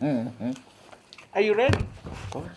Are you ready? Of course.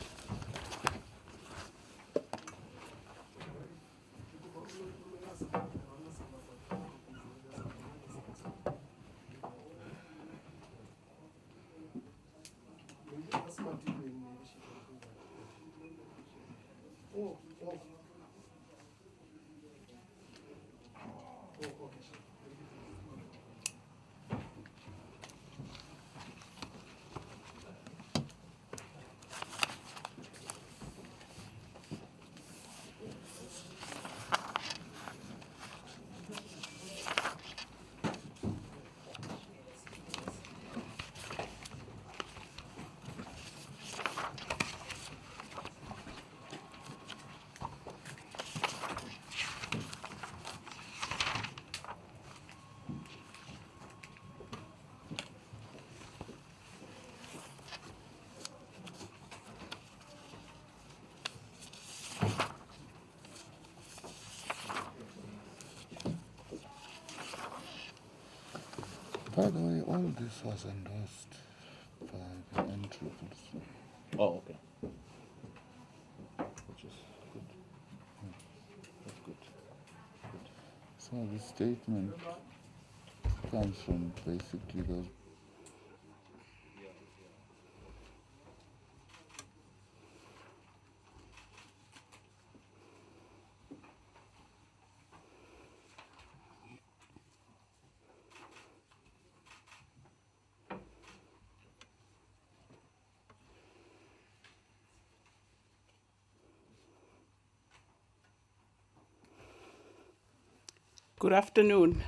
By the way, all this was endorsed by the NCCC. Oh, okay. Which is good. That's good. So the statement comes from basically those. Good afternoon.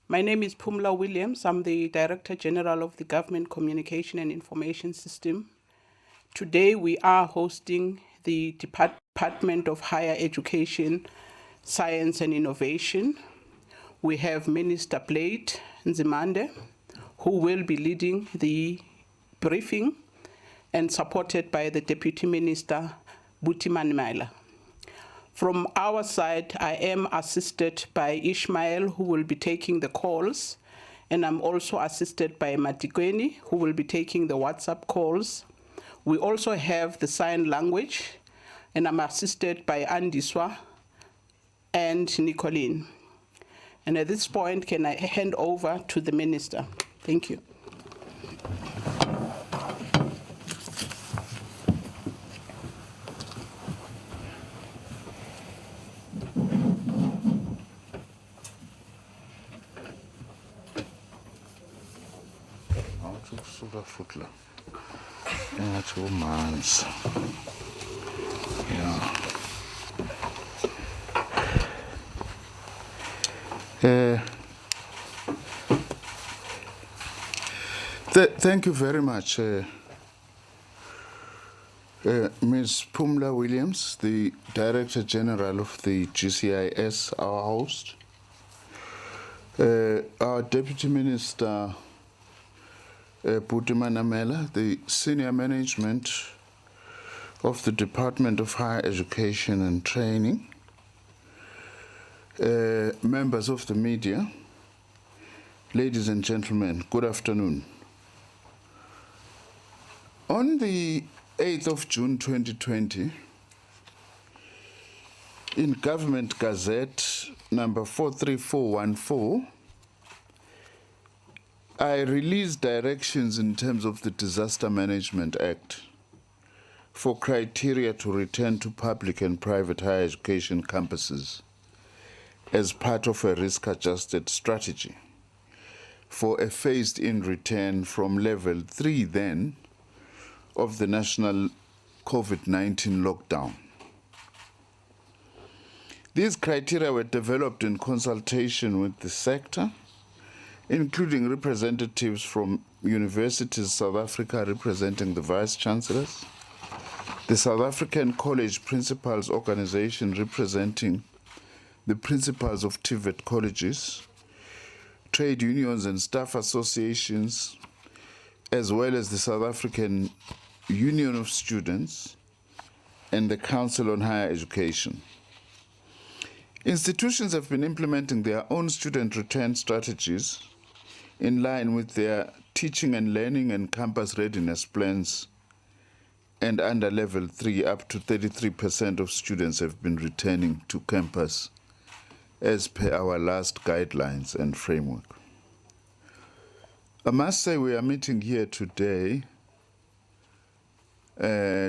My name is Pumla Williams. I'm the Director General of the Government Communication and Information System. Today we are hosting the Department of Higher Education, Science and Innovation. We have Minister Blade Nzimande, who will be leading the briefing and supported by the Deputy Minister Nzimande. From our side, I am assisted by Ishmael, who will be taking the calls, and I'm also assisted by Matikweni, who will be taking the WhatsApp calls. We also have the sign language, and I'm assisted by Andiswa and Nicolene. And at this point, can I hand over to the Minister? Thank you. Futla. That's all mines. Yeah. Thank you very much, Ms. Pumla Williams, the Director General of the GCIS, our host, our Deputy Minister, Nzimande, the Senior Management of the Department of Higher Education and Training, members of the media, ladies and gentlemen, good afternoon. On the 8th of June 2020, in Government Gazette number 43414, I released directions in terms of the Disaster Management Act for criteria to return to public and private higher education campuses as part of a risk-adjusted strategy for a phased-in return from level 3 then of the national COVID-19 lockdown. These criteria were developed in consultation with the sector, including representatives from Universities South Africa representing the Vice-Chancellors, the South African College Principals Organization representing the principals of TVET colleges, trade unions and staff associations, as well as the South African Union of Students and the Council on Higher Education. Institutions have been implementing their own student return strategies in line with their teaching and learning and campus readiness plans, and under level 3, up to 33% of students have been returning to campus as per our last guidelines and framework. I must say we are meeting here today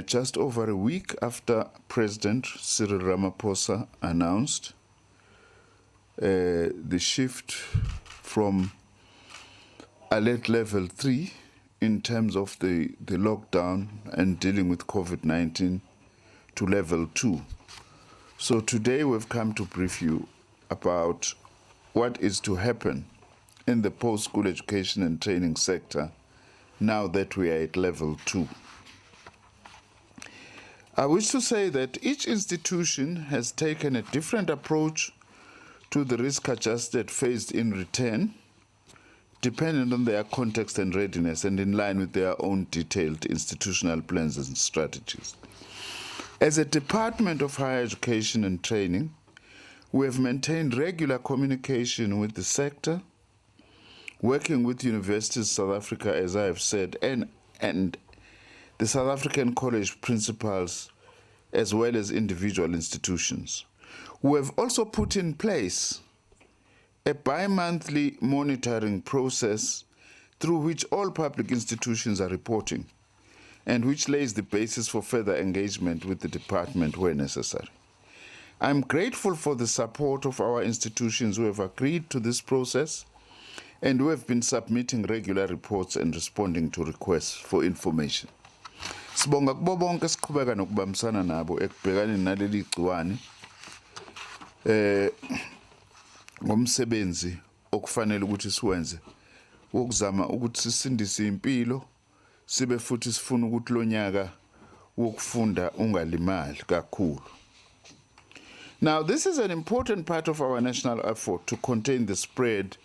just over a week after President Cyril Ramaphosa announced the shift from alert level 3 in terms of the lockdown and dealing with COVID-19 to level 2. So today we've come to brief you about what is to happen in the post-school education and training sector now that we are at level 2. I wish to say that each institution has taken a different approach to the risk-adjusted phased-in return, dependent on their context and readiness and in line with their own detailed institutional plans and strategies. As a Department of Higher Education and Training, we have maintained regular communication with the sector, working with Universities South Africa, as I have said, and the South African College principals, as well as individual institutions. We have also put in place a bi-monthly monitoring process through which all public institutions are reporting and which lays the basis for further engagement with the department where necessary. I'm grateful for the support of our institutions who have agreed to this process and who have been submitting regular reports and responding to requests for information. Sibonga kubo bonke siqhubeka nokubambisana nabo ekubhekaneni naleli gciwane ngomsebenzi okufanele ukuthi siwenze ukuzama ukuthi sisindise impilo sibe futhi sifuna ukuthi lo nyaka wokufunda ungalimali kakhulu. Now, this is an important part of our national effort to contain the spread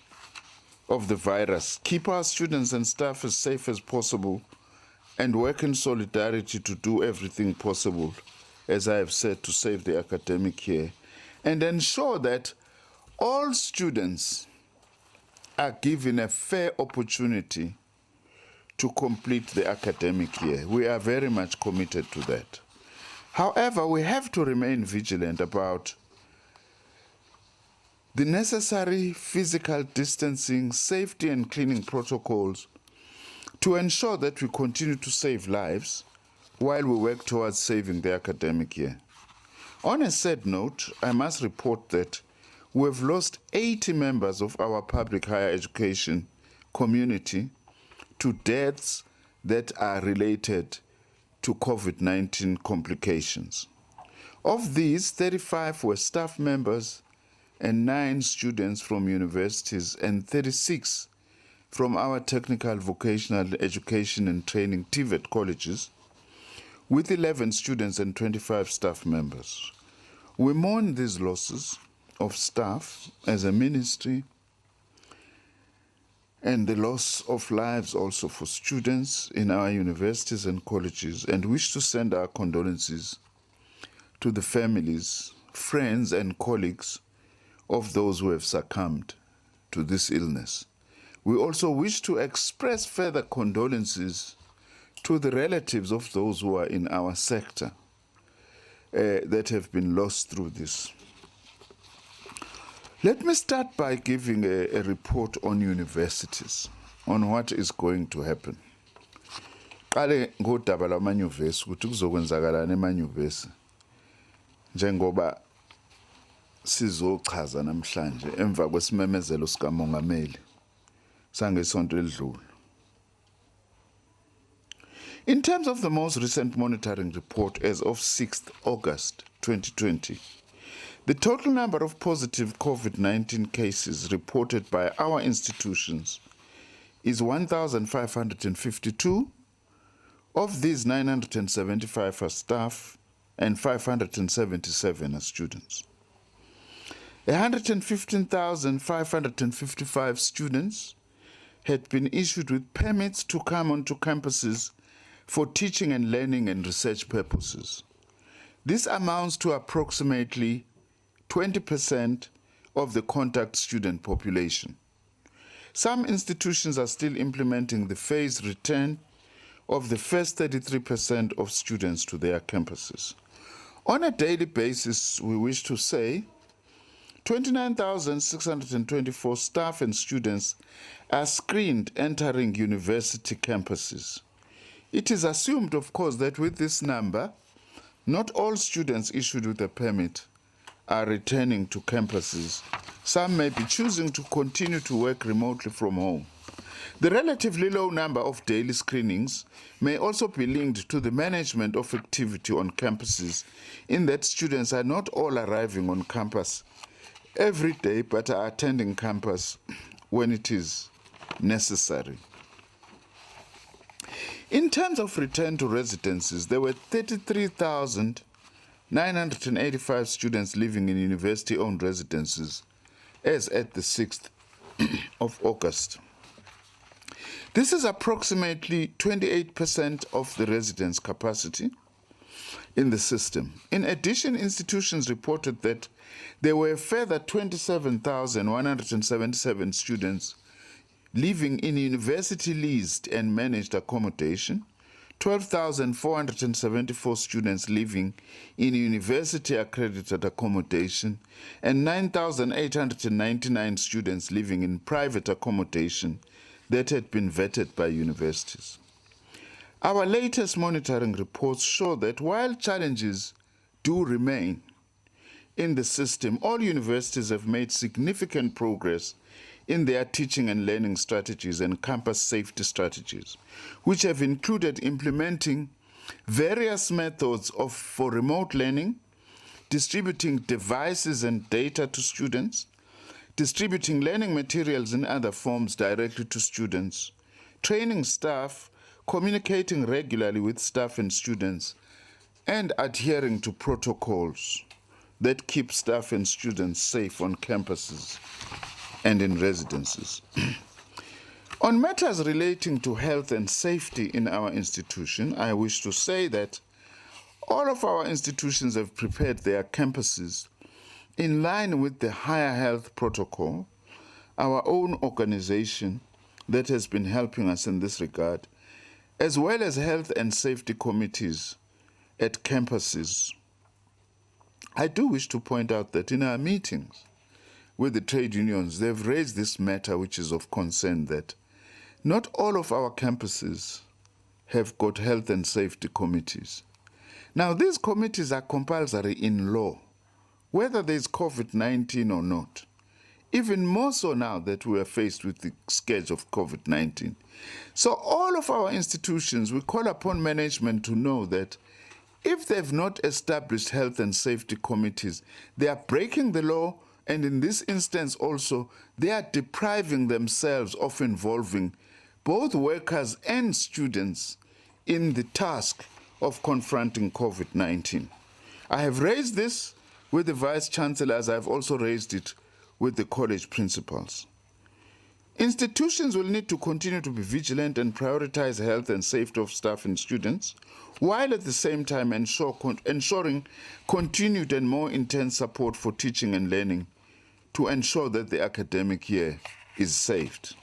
of the virus, keep our students and staff as safe as possible, and work in solidarity to do everything possible, as I have said, to save the academic year, and ensure that all students are given a fair opportunity to complete the academic year. We are very much committed to that. However, we have to remain vigilant about the necessary physical distancing, safety and cleaning protocols to ensure that we continue to save lives while we work towards saving the academic year. On a sad note, I must report that we have lost 80 members of our public higher education community to deaths that are related to COVID-19 complications. Of these, 35 were staff members and 9 students from universities and 36 from our technical vocational education and training TVET colleges, with 11 students and 25 staff members. We mourn these losses of staff as a ministry and the loss of lives also for students in our universities and colleges, and wish to send our condolences to the families, friends and colleagues of those who have succumbed to this illness. We also wish to express further condolences to the relatives of those who are in our sector that have been lost through this. Let me start by giving a report on universities, on what is going to happen. Qale ngodaba lwamanyuvesi ukuthi kuzokwenzakalana emanyuvesi njengoba sizochaza namhlanje emva kwesimemezelo sikamongameli sangesonto elidlule. In terms of the most recent monitoring report as of 6th August 2020, the total number of positive COVID-19 cases reported by our institutions is 1,552. Of these, 975 are staff and 577 are students. 115,555 students had been issued with permits to come onto campuses for teaching and learning and research purposes. This amounts to approximately 20% of the contact student population. some institutions are still implementing the phased return of the first 33% of students to their campuses. On a daily basis, we wish to say 29,624 staff and students are screened entering university campuses. It is assumed, of course, that with this number, not all students issued with a permit are returning to campuses. Some may be choosing to continue to work remotely from home. The relatively low number of daily screenings may also be linked to the management of activity on campuses, in that students are not all arriving on campus every day, but are attending campus when it is necessary. In terms of return to residences, there were 33,985 students living in university-owned residences as at the 6th of August. This is approximately 28% of the residence capacity in the system. In addition, institutions reported that there were a further 27,177 students living in university-leased and managed accommodation, 12,474 students living in university-accredited accommodation, and 9,899 students living in private accommodation that had been vetted by universities. Our latest monitoring reports show that while challenges do remain in the system, all universities have made significant progress in their teaching and learning strategies and campus safety strategies, which have included implementing various methods for remote learning, distributing devices and data to students, distributing learning materials in other forms directly to students, training staff, communicating regularly with staff and students, and adhering to protocols that keep staff and students safe on campuses and in residences. On matters relating to health and safety in our institution, I wish to say that all of our institutions have prepared their campuses in line with the Higher Health Protocol, our own organization that has been helping us in this regard, as well as health and safety committees at campuses. I do wish to point out that in our meetings with the trade unions, they've raised this matter which is of concern, that not all of our campuses have got health and safety committees. Now, these committees are compulsory in law, whether there's COVID-19 or not, even more so now that we are faced with the scourge of COVID-19. So all of our institutions, we call upon management to know that if they've not established health and safety committees, they are breaking the law, and in this instance also, they are depriving themselves of involving both workers and students in the task of confronting COVID-19. I have raised this with the Vice Chancellor, as I've also raised it with the college principals. Institutions will need to continue to be vigilant and prioritize health and safety of staff and students, while at the same time ensuring continued and more intense support for teaching and learning to ensure that the academic year is saved.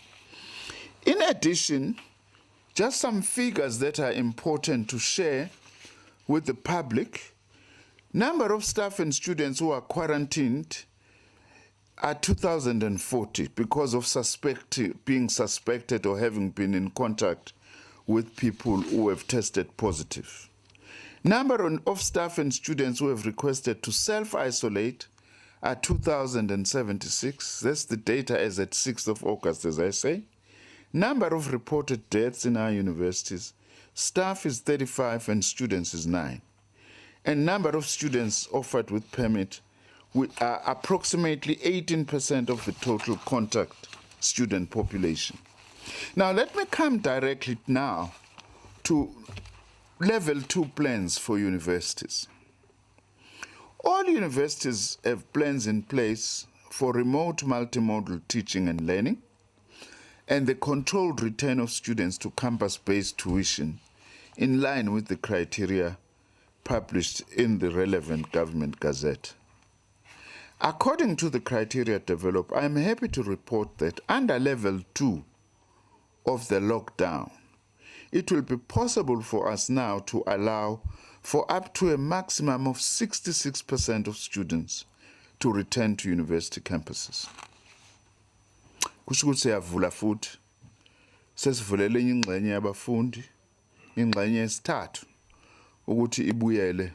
In addition, just some figures that are important to share with the public. Number of staff and students who are quarantined are 2,040 because of being suspected or having been in contact with people who have tested positive. Number of staff and students who have requested to self-isolate are 2,076. That's the data as at 6th of August, as I say. Number of reported deaths in our universities, staff is 35 and students is 9. And number of students offered with permit, we are approximately 18% of the total contact student population. Now, let me come directly now to level 2 plans for universities. All universities have plans in place for remote multimodal teaching and learning, and the controlled return of students to campus-based tuition in line with the criteria published in the relevant government gazette. According to the criteria developed, I am happy to report that under level 2 of the lockdown, it will be possible for us now to allow for up to a maximum of 66% of students to return to university campuses. Kusho ukuthi siyavula futhi sesivulele ingxenye yabafundi ingxenye yesithathu ukuthi ibuyele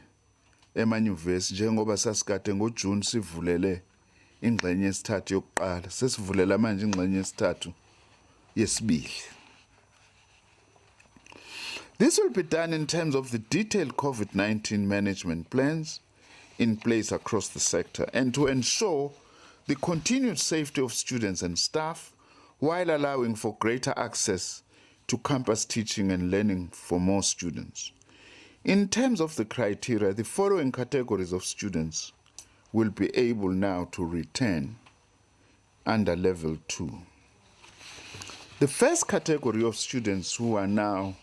emanyuvesi njengoba sasikade ngoJune sivulele ingxenye yesithathu yokuqala sesivulela manje ingxenye yesithathu yesibili. This will be done in terms of the detailed COVID-19 management plans in place across the sector and to ensure the continued safety of students and staff while allowing for greater access to campus teaching and learning for more students. In terms of the criteria, the following categories of students will be able now to return under level 2. The first category of students who are now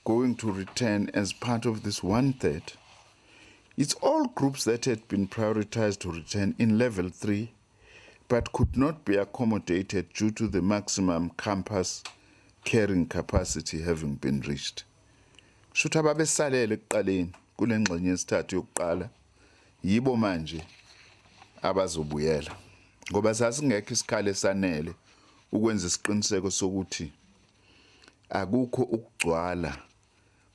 going to return as part of this 1/3, it's all groups that had been prioritized to return in level 3 but could not be accommodated due to the maximum campus carrying capacity having been reached. Shutha babesalele ekuqaleni kule ngxenye yesithathu yokuqala yibo manje abazobuyela ngoba sasingekho isikhalo esanele ukwenza isiqiniseko sokuthi akukho ukugcwala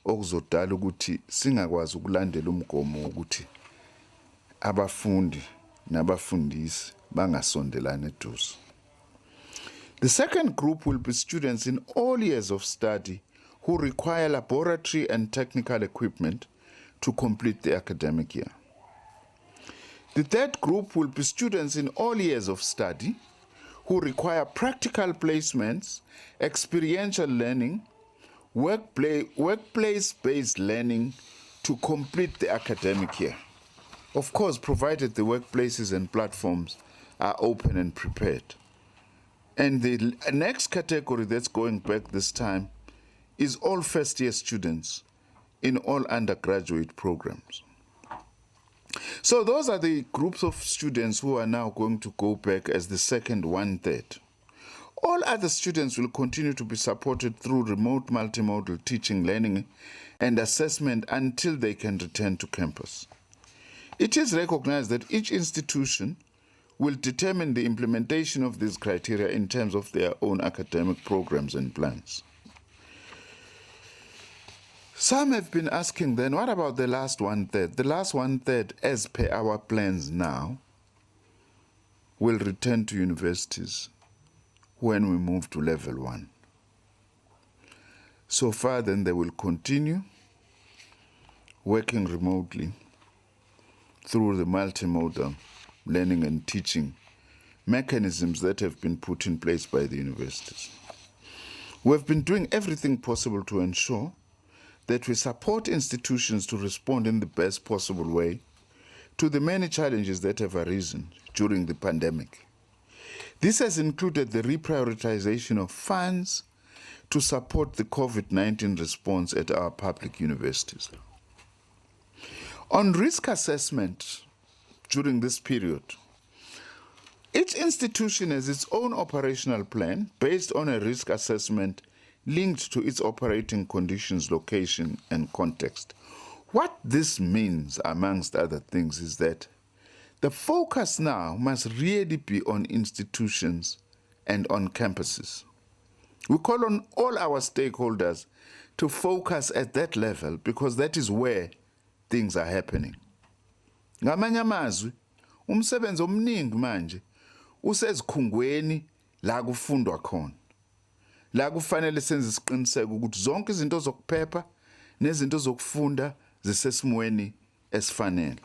okuzodala ukuthi singakwazi ukulandela umgomo ukuthi abafundi nabafundisi bangasondelana eduze. The second group will be students in all years of study who require laboratory and technical equipment to complete the academic year. The third group will be students in all years of study who require practical placements, experiential learning, workplace-based learning to complete the academic year. Of course, provided the workplaces and platforms are open and prepared. And the next category that's going back this time is all first-year students in all undergraduate programs. So those are the groups of students who are now going to go back as the second 1/3. All other students will continue to be supported through remote multimodal teaching, learning, and assessment until they can return to campus. It is recognized that each institution will determine the implementation of these criteria in terms of their own academic programs and plans. Some have been asking then, what about the last 1/3? The last 1/3, as per our plans now, will return to universities when we move to level 1. So far, then, they will continue working remotely through the multimodal learning and teaching mechanisms that have been put in place by the universities. We have been doing everything possible to ensure that we support institutions to respond in the best possible way to the many challenges that have arisen during the pandemic. This has included the reprioritization of funds to support the COVID-19 response at our public universities. On risk assessment during this period, each institution has its own operational plan based on a risk assessment linked to its operating conditions, location, and context. What this means, amongst other things, is that the focus now must really be on institutions and on campuses. We call on all our stakeholders to focus at that level because that is where things are happening. Ngamanye amazwi, umsebenzi omningi manje usezikhungweni la kufundwa khona. La kufanele senze isiqiniseko ukuthi zonke izinto zokuphepha nezinto zokufunda zisesimweni esifanele.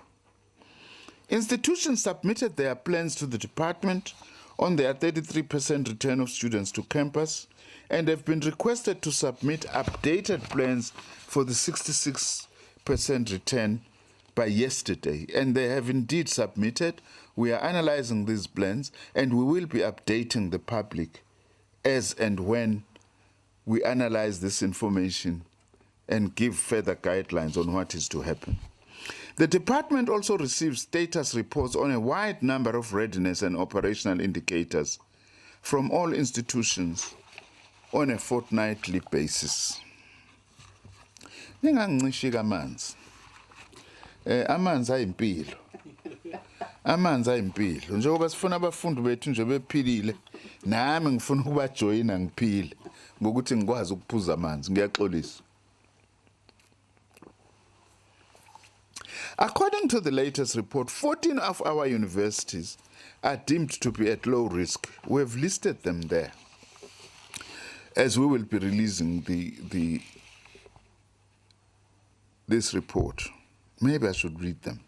Institutions submitted their plans to the department on their 33% return of students to campus and have been requested to submit updated plans for the 66% return by yesterday, and they have indeed submitted. We are analyzing these plans and we will be updating the public as and when we analyze this information and give further guidelines on what is to happen. The department also receives status reports on a wide number of readiness and operational indicators from all institutions on a fortnightly basis. Ningangishika amanzi. Amanzi ayimpilo. Amanzi ayimpilo. Njengoba sifuna abafundi bethu nje bephilile, nami ngifuna ukubajoyina ngiphile ngokuthi ngikwazi ukuphuza amanzi. Ngiyaxolisa. According to the latest report, 14 of our universities are deemed to be at low risk. We have listed them there, as we will be releasing this report. Maybe I should read them.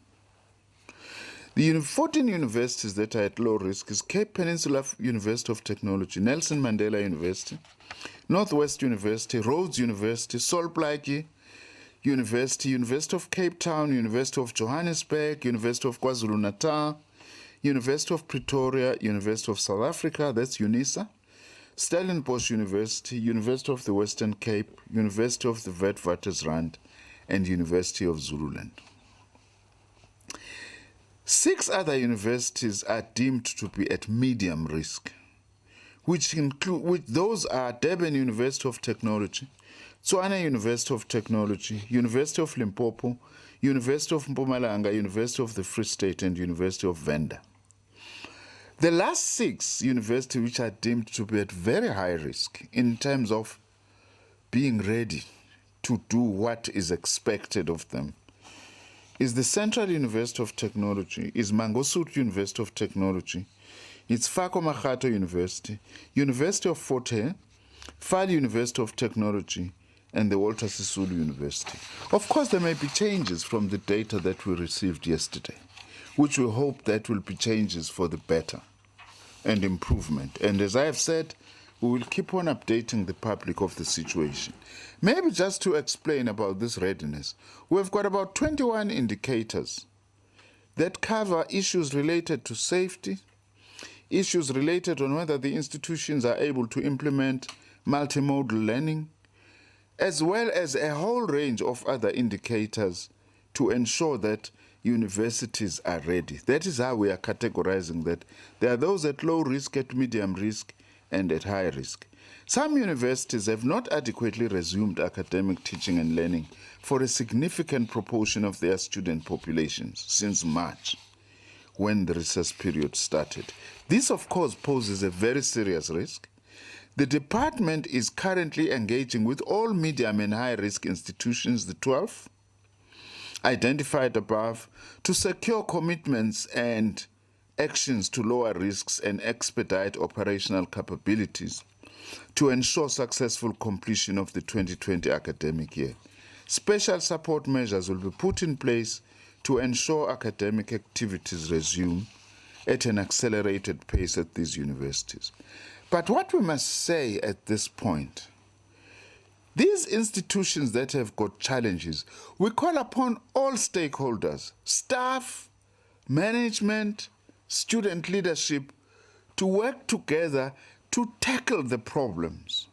The 14 universities that are at low risk is Cape Peninsula University of Technology, Nelson Mandela University, Northwest University, Rhodes University, Solplaatje University, University of Cape Town, University of Johannesburg, University of KwaZulu-Natal, University of Pretoria, University of South Africa, that's UNISA, Stellenbosch University, University of the Western Cape, University of the Witwatersrand, and University of Zululand. 6 other universities are deemed to be at medium risk, which those are Durban University of Technology, Tshwane University of Technology, University of Limpopo, University of Mpumalanga, University of the Free State, and University of Venda. The last 6 universities which are deemed to be at very high risk in terms of being ready to do what is expected of them is the Central University of Technology, is Mangosuthu University of Technology, it's Fako Mahato University, University of Fort Hare, Fal University of Technology, and the Walter Sisulu University. Of course, there may be changes from the data that we received yesterday, which we hope that will be changes for the better and improvement. And as I have said, we will keep on updating the public of the situation. Maybe just to explain about this readiness, we've got about 21 indicators that cover issues related to safety, issues related on whether the institutions are able to implement multimodal learning, as well as a whole range of other indicators to ensure that universities are ready. That is how we are categorizing that. There are those at low risk, at medium risk, and at high risk. Some universities have not adequately resumed academic teaching and learning for a significant proportion of their student populations since March, when the recess period started. This, of course, poses a very serious risk. The department is currently engaging with all medium and high-risk institutions, the 12, identified above, to secure commitments and actions to lower risks and expedite operational capabilities to ensure successful completion of the 2020 academic year. Special support measures will be put in place to ensure academic activities resume at an accelerated pace at these universities. But what we must say at this point, these institutions that have got challenges, we call upon all stakeholders, staff, management, student leadership, to work together to tackle the problems.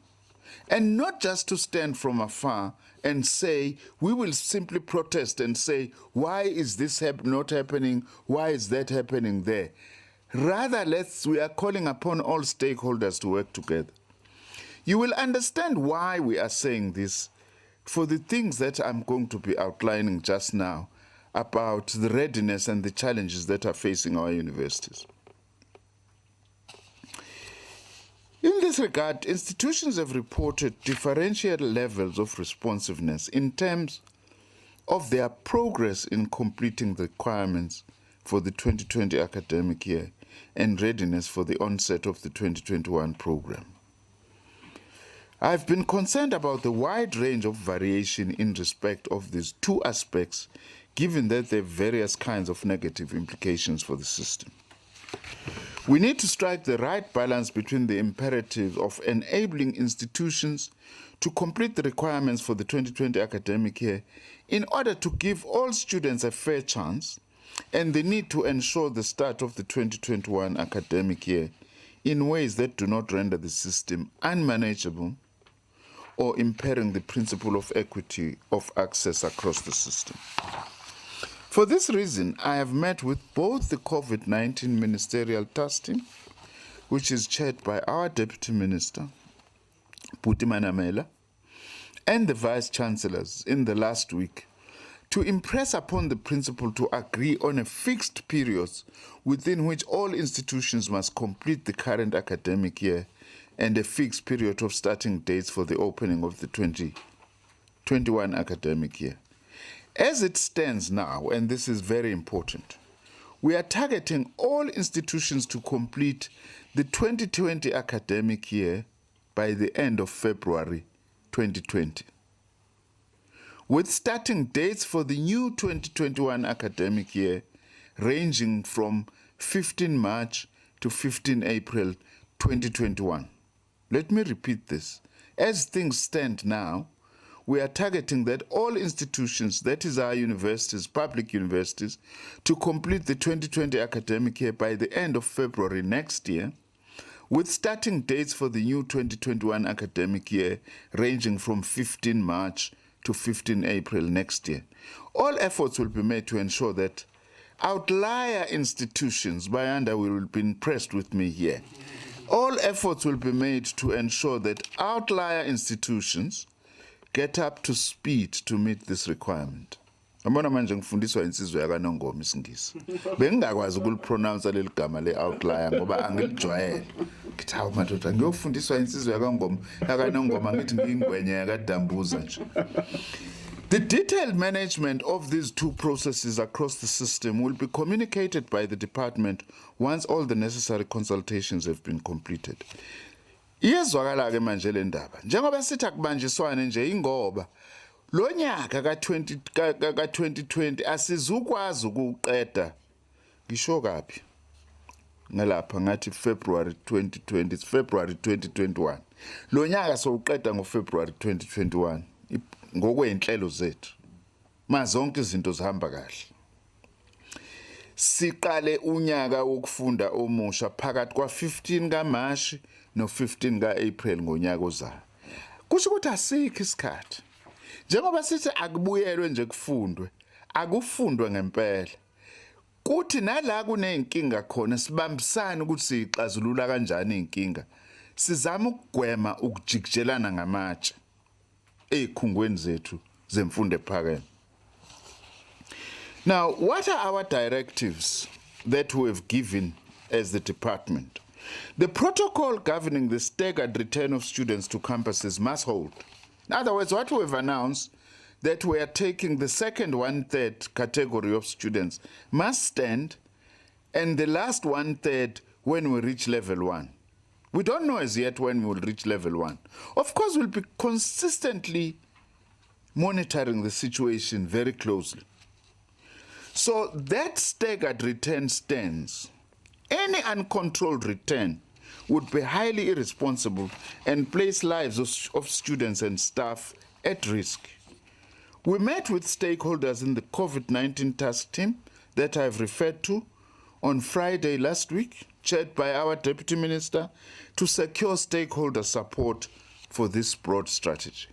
And not just to stand from afar and say, we will simply protest and say, why is this not happening? Why is that happening there? Rather, we are calling upon all stakeholders to work together. You will understand why we are saying this for the things that I'm going to be outlining just now about the readiness and the challenges that are facing our universities. In this regard, institutions have reported differential levels of responsiveness in terms of their progress in completing the requirements for the 2020 academic year and readiness for the onset of the 2021 program. I've been concerned about the wide range of variation in respect of these 2 aspects, given that there are various kinds of negative implications for the system. We need to strike the right balance between the imperatives of enabling institutions to complete the requirements for the 2020 academic year in order to give all students a fair chance, and the need to ensure the start of the 2021 academic year in ways that do not render the system unmanageable or impairing the principle of equity of access across the system. For this reason, I have met with both the COVID-19 Ministerial Task Team, which is chaired by our Deputy Minister, Puti Manamela, and the Vice Chancellors in the last week to impress upon the principal to agree on a fixed period within which all institutions must complete the current academic year and a fixed period of starting dates for the opening of the 2021 academic year. As it stands now, and this is very important, we are targeting all institutions to complete the 2020 academic year by the end of February 2020, with starting dates for the new 2021 academic year ranging from 15 March to 15 April 2021. Let me repeat this. As things stand now, we are targeting that all institutions, that is our universities, public universities, to complete the 2020 academic year by the end of February next year, with starting dates for the new 2021 academic year ranging from 15 March to 15 April next year. All efforts will be made to ensure that outlier institutions, Bayanda will be impressed with me here, all efforts will be made to ensure that outlier institutions get up to speed to meet this requirement. Yabona manje ngifundiswa insizwe yakanongoma isingisi. Bengingakwazi ukulipronounce leli gama le-outlier ngoba angilijwayele. Ngithi hawu madoda ngiyofundiswa insizwe yakanongoma ngithi ngiyingwenye yakadambuza nje. The detailed management of these two processes across the system will be communicated by the department once all the necessary consultations have been completed. Iyezwakala-ke manje le ndaba njengoba sithi akubanjiswane nje ingoba lo nyaka ka-2020 asizukwazi ukuqeda ngisho kaphi ngelapha ngathi February 2020, it's February 2021. Lo nyaka sowuqeda ngoFebruary 2021 ngokweyinhlelo zethu mazonke izinto zihamba kahle. Siqale unyaka wokufunda omusha phakathi kwa-15 kaMashi no-15 ka-April ngonyaka ozayo. Kusho ukuthi asikho isikhathi. Njengoba sithi akubuyelwe nje kufundwe, akufundwe ngempela. Kuthi nala kuneyinkinga khona sibambisane ukuthi sixazulula kanjani inkinga. Sizama ukugwema ukujikijelana ngamatshe ezikhungweni zethu zemfundo ephakeme. Now, what are our directives that we have given as the department? The protocol governing the staggered return of students to campuses must hold. In other words, what we have announced that we are taking the second 1/3 category of students must stand, and the last 1/3 when we reach level 1. We don't know as yet when we will reach level 1. Of course, we'll be consistently monitoring the situation very closely. So that staggered return stands. Any uncontrolled return would be highly irresponsible and place lives of students and staff at risk. We met with stakeholders in the COVID-19 task team that I have referred to on Friday last week, chaired by our Deputy Minister, to secure stakeholder support for this broad strategy.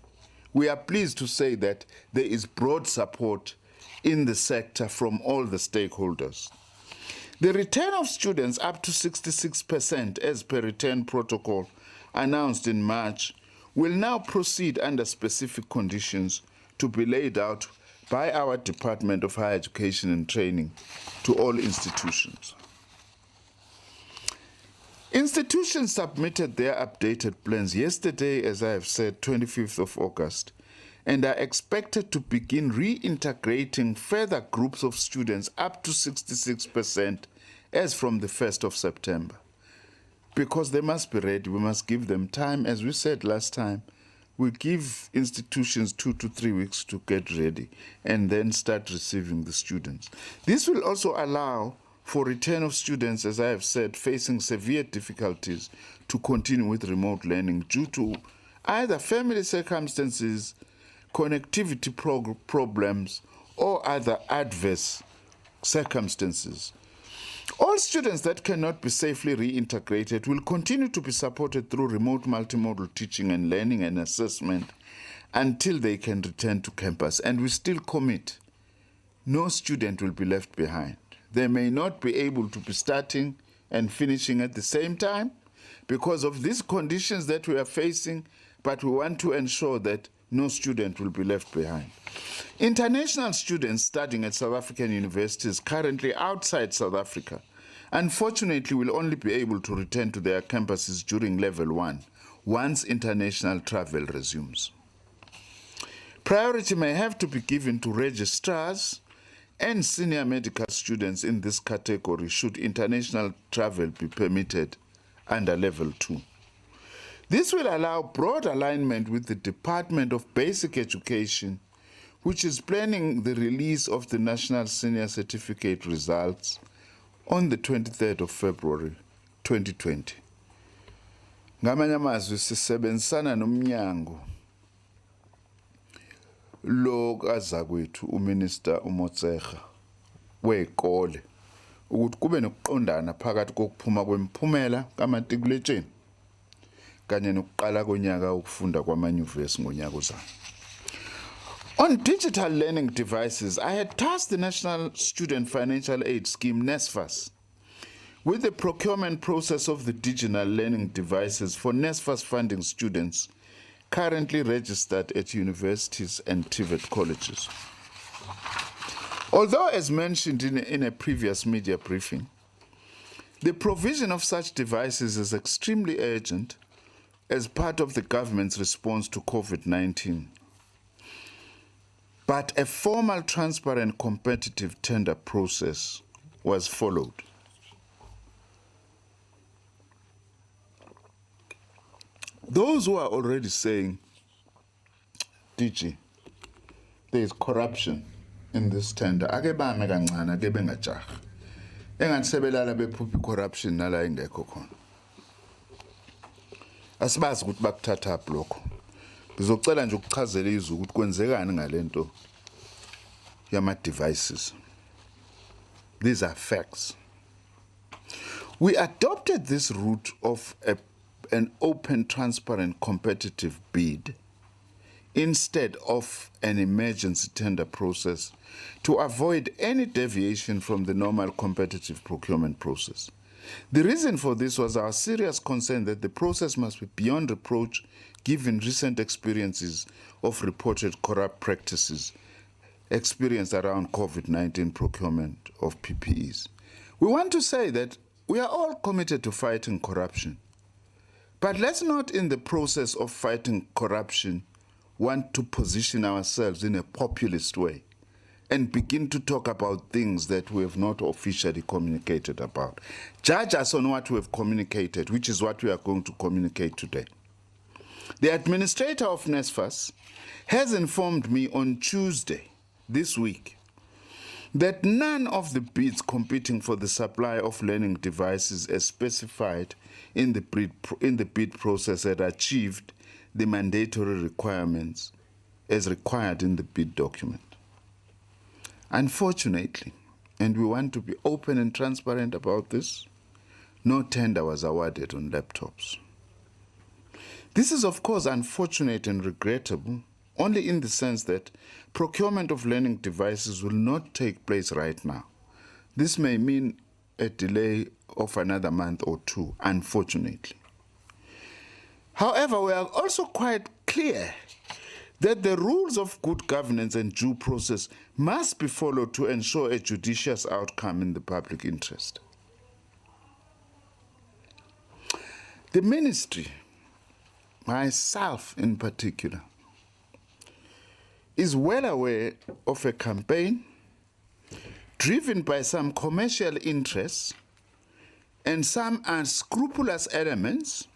We are pleased to say that there is broad support in the sector from all the stakeholders. The return of students up to 66% as per return protocol announced in March will now proceed under specific conditions to be laid out by our Department of Higher Education and Training to all institutions. Institutions submitted their updated plans yesterday, as I have said, 25th of August, and are expected to begin reintegrating further groups of students up to 66% as from the 1st of September. Because they must be ready, we must give them time. As we said last time, we give institutions 2 to 3 weeks to get ready and then start receiving the students. This will also allow for return of students, as I have said, facing severe difficulties to continue with remote learning due to either family circumstances, connectivity problems, or other adverse circumstances. All students that cannot be safely reintegrated will continue to be supported through remote multimodal teaching and learning and assessment until they can return to campus. And we still commit no student will be left behind. They may not be able to be starting and finishing at the same time because of these conditions that we are facing, but we want to ensure that no student will be left behind. International students studying at South African universities currently outside South Africa, unfortunately, will only be able to return to their campuses during level 1 once international travel resumes. Priority may have to be given to registrars and senior medical students in this category should international travel be permitted under level 2. This will allow broad alignment with the Department of Basic Education, which is planning the release of the National Senior Certificate results on the 23rd of February 2020. Ngamanye amazwi sisebenzisana nomnyango lo kazakwethu uMinister uMotshega wezikole ukuthi kube nokuqondana phakathi kokuphuma kwemiphumela kamatikuletsheni kanye nokuqala konyaka ukufunda kwamanyuvesi ngonyaka ozayo. On digital learning devices, I had tasked the National Student Financial Aid Scheme, NSFAS, with the procurement process of the digital learning devices for NSFAS funding students currently registered at universities and TVET colleges. Although, as mentioned in a previous media briefing, the provision of such devices is extremely urgent as part of the government's response to COVID-19. But a formal, transparent, competitive tender process was followed. Those who are already saying, DG, there is corruption in this tender, ake bame kancane ake bengajahi. Engathi sebelala bephupha corruption nala ingekho khona. Asibazi ukuthi bakuthatha phi lokho. Ngizocela nje ukuchazela izwi ukuthi kwenzekani ngalento yama devices. These are facts. We adopted this route of an open, transparent, competitive bid instead of an emergency tender process to avoid any deviation from the normal competitive procurement process. The reason for this was our serious concern that the process must be beyond reproach given recent experiences of reported corrupt practices experienced around COVID-19 procurement of PPEs. We want to say that we are all committed to fighting corruption, but let's not, in the process of fighting corruption, want to position ourselves in a populist way and begin to talk about things that we have not officially communicated about. Judge us on what we have communicated, which is what we are going to communicate today. The administrator of NSFAS has informed me on Tuesday this week that none of the bids competing for the supply of learning devices as specified in the bid process had achieved the mandatory requirements as required in the bid document. Unfortunately, and we want to be open and transparent about this, no tender was awarded on laptops. This is, of course, unfortunate and regrettable, only in the sense that procurement of learning devices will not take place right now. This may mean a delay of another month or two, unfortunately. However, we are also quite clear that the rules of good governance and due process must be followed to ensure a judicious outcome in the public interest. The ministry, myself in particular, is well aware of a campaign driven by some commercial interests and some unscrupulous elements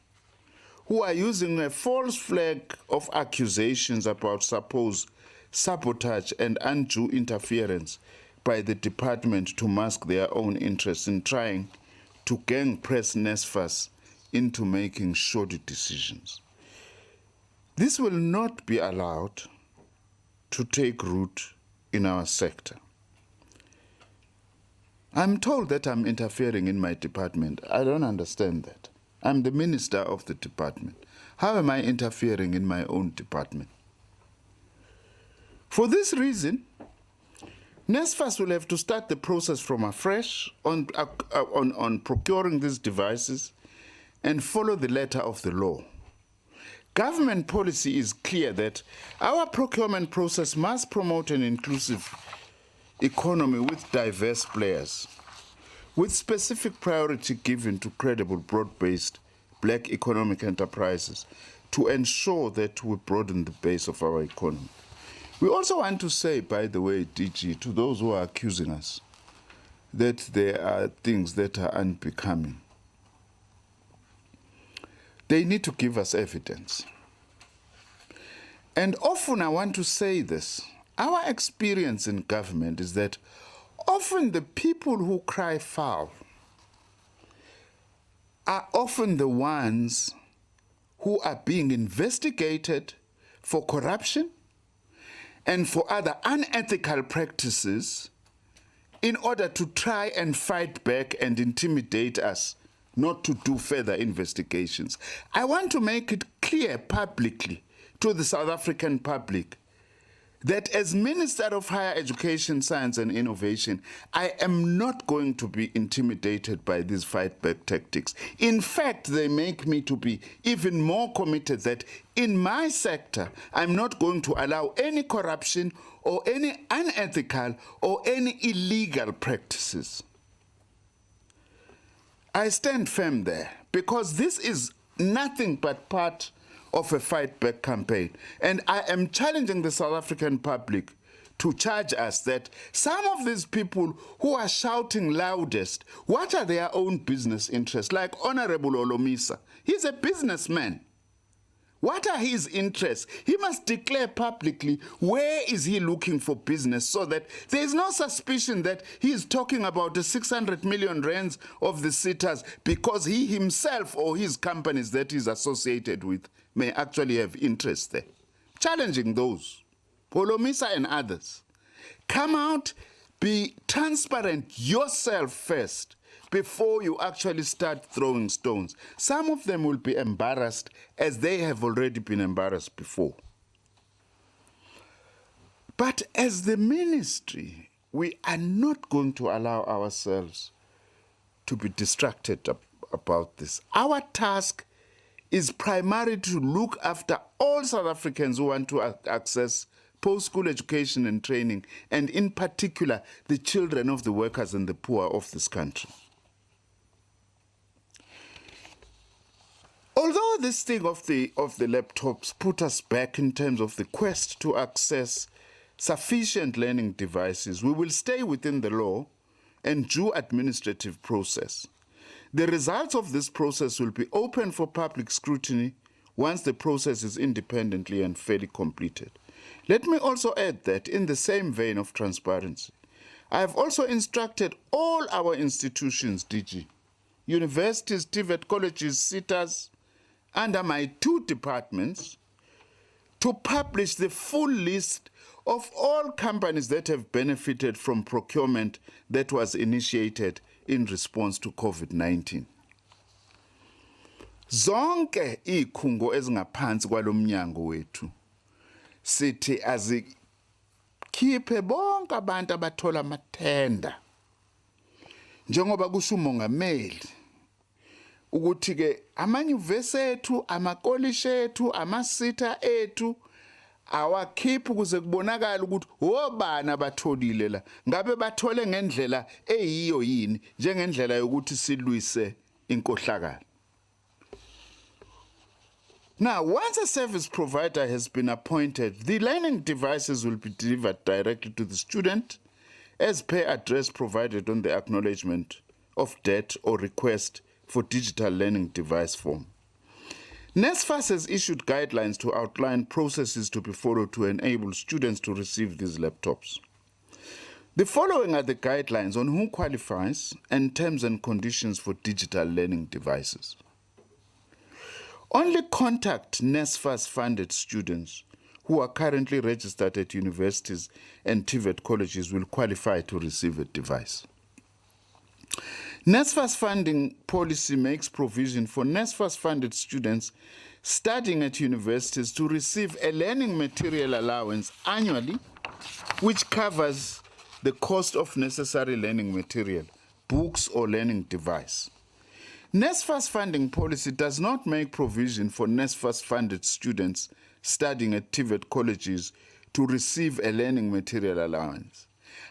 who are using a false flag of accusations about supposed sabotage and undue interference by the department to mask their own interests in trying to gang press NSFAS into making shoddy decisions. This will not be allowed to take root in our sector. I'm told that I'm interfering in my department. I don't understand that. I'm the minister of the department. How am I interfering in my own department? For this reason, NSFAS will have to start the process from afresh on procuring these devices and follow the letter of the law. Government policy is clear that our procurement process must promote an inclusive economy with diverse players, with specific priority given to credible, broad-based black economic enterprises to ensure that we broaden the base of our economy. We also want to say, by the way, DG, to those who are accusing us that there are things that are unbecoming, they need to give us evidence. And often I want to say this, our experience in government is that often the people who cry foul are often the ones who are being investigated for corruption and for other unethical practices in order to try and fight back and intimidate us not to do further investigations. I want to make it clear publicly to the South African public that as Minister of Higher Education, Science and Innovation, I am not going to be intimidated by these fight-back tactics. In fact, they make me to be even more committed that in my sector, I'm not going to allow any corruption or any unethical or any illegal practices. I stand firm there because this is nothing but part of a fight-back campaign. And I am challenging the South African public to charge us that some of these people who are shouting loudest, what are their own business interests? Like Honorable Olomisa, he's a businessman. What are his interests? He must declare publicly where is he looking for business so that there is no suspicion that he is talking about the 600 million rands of the sitters because he himself or his companies that he's associated with may actually have interest there. Challenging those, Olomisa and others. Come out, be transparent yourself first before you actually start throwing stones. Some of them will be embarrassed as they have already been embarrassed before. But as the ministry, we are not going to allow ourselves to be distracted about this. Our task is primarily to look after all South Africans who want to access post-school education and training, and in particular, the children of the workers and the poor of this country. Although this thing of the laptops put us back in terms of the quest to access sufficient learning devices, we will stay within the law and due administrative process. The results of this process will be open for public scrutiny once the process is independently and fairly completed. Let me also add that in the same vein of transparency, I have also instructed all our institutions, DG, universities, TVET colleges, SITAs, under my 2 departments, to publish the full list of all companies that have benefited from procurement that was initiated in response to COVID-19. Zonke ikhungo ezingaphansi kwalomnyango wethu sithi azikhiphe bonke abantu abathola amathenda njengoba kusho umongameli ukuthi ke amanyuvesi ethu, amakolisi ethu, amasitha ethu awakhiphi ukuze kubonakala ukuthi obani abatholile la, ngabe bathole ngendlela eyiyo yini njengendlela yokuthi silwise inkohlakalo. Now, once a service provider has been appointed, the learning devices will be delivered directly to the student as per address provided on the acknowledgement of debt or request for digital learning device form. NSFAS has issued guidelines to outline processes to be followed to enable students to receive these laptops. The following are the guidelines on who qualifies and terms and conditions for digital learning devices. Only contact NSFAS-funded students who are currently registered at universities and TVET colleges will qualify to receive a device. NSFAS funding policy makes provision for NSFAS-funded students studying at universities to receive a learning material allowance annually, which covers the cost of necessary learning material, books or learning device. NSFAS funding policy does not make provision for NSFAS funded students studying at TVET colleges to receive a learning material allowance.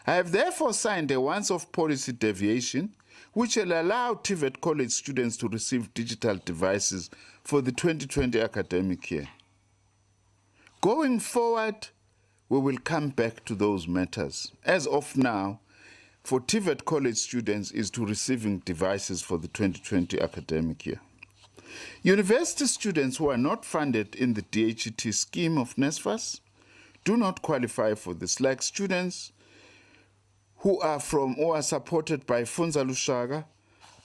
I have therefore signed a once-off policy deviation which will allow TVET college students to receive digital devices for the 2020 academic year. Going forward, we will come back to those matters. As of now, for TVET college students is to receiving devices for the 2020 academic year. University students who are not funded in the DHET scheme of NSFAS do not qualify for this, like students who are supported by Funza Lushaka,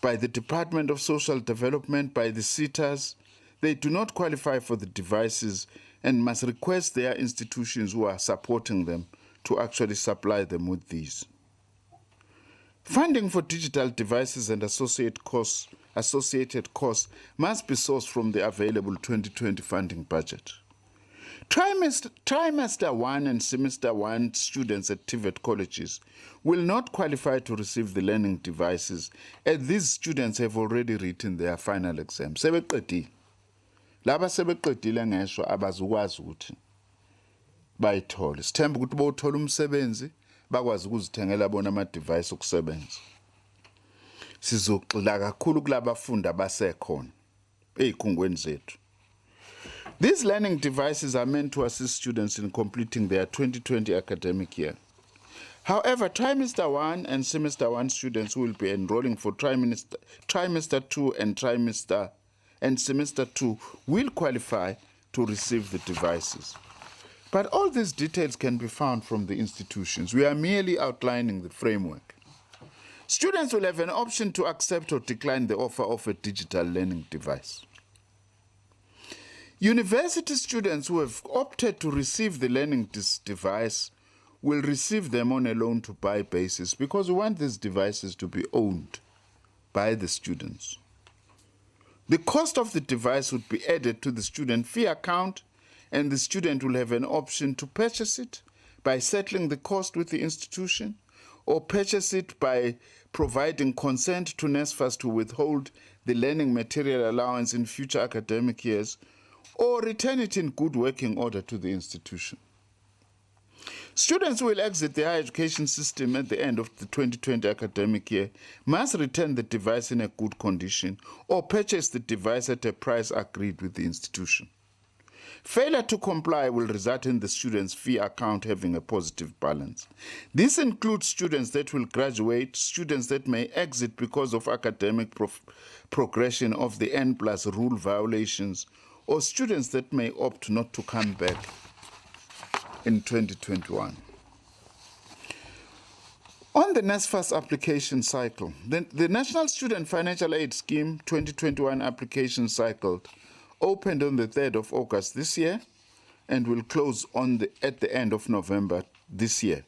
by the Department of Social Development, by the SETAs. They do not qualify for the devices and must request their institutions who are supporting them to actually supply them with these. Funding for digital devices and associated costs must be sourced from the available 2020 funding budget. Trimester 1 and Semester 1 students at TVET colleges will not qualify to receive the learning devices, as these students have already written their final exam. Sebeqedile. Laba sebeqedile ngesho abazukwazi ukuthi bayithole. Sithemba ukuthi bothola umsebenzi bakwazi ukuzithengela bona ama-device okusebenza. Sizogxila kakhulu kulabafundi abasekhona ezikhungweni zethu. These learning devices are meant to assist students in completing their 2020 academic year. However, Trimester 1 and Semester 1 students who will be enrolling for Trimester 2 and Semester 2 will qualify to receive the devices. But all these details can be found from the institutions. We are merely outlining the framework. Students will have an option to accept or decline the offer of a digital learning device. University students who have opted to receive the learning device will receive them on a loan-to-buy basis because we want these devices to be owned by the students. The cost of the device would be added to the student fee account, and the student will have an option to purchase it by settling the cost with the institution, or purchase it by providing consent to NSFAS to withhold the learning material allowance in future academic years, or return it in good working order to the institution. Students who will exit the higher education system at the end of the 2020 academic year must return the device in a good condition or purchase the device at a price agreed with the institution. Failure to comply will result in the student's fee account having a positive balance. This includes students that will graduate, students that may exit because of academic progression of the N+ rule violations, or students that may opt not to come back in 2021. On the NSFAS application cycle, the National Student Financial Aid Scheme 2021 application cycle opened on the 3rd of August this year and will close at the end of November this year.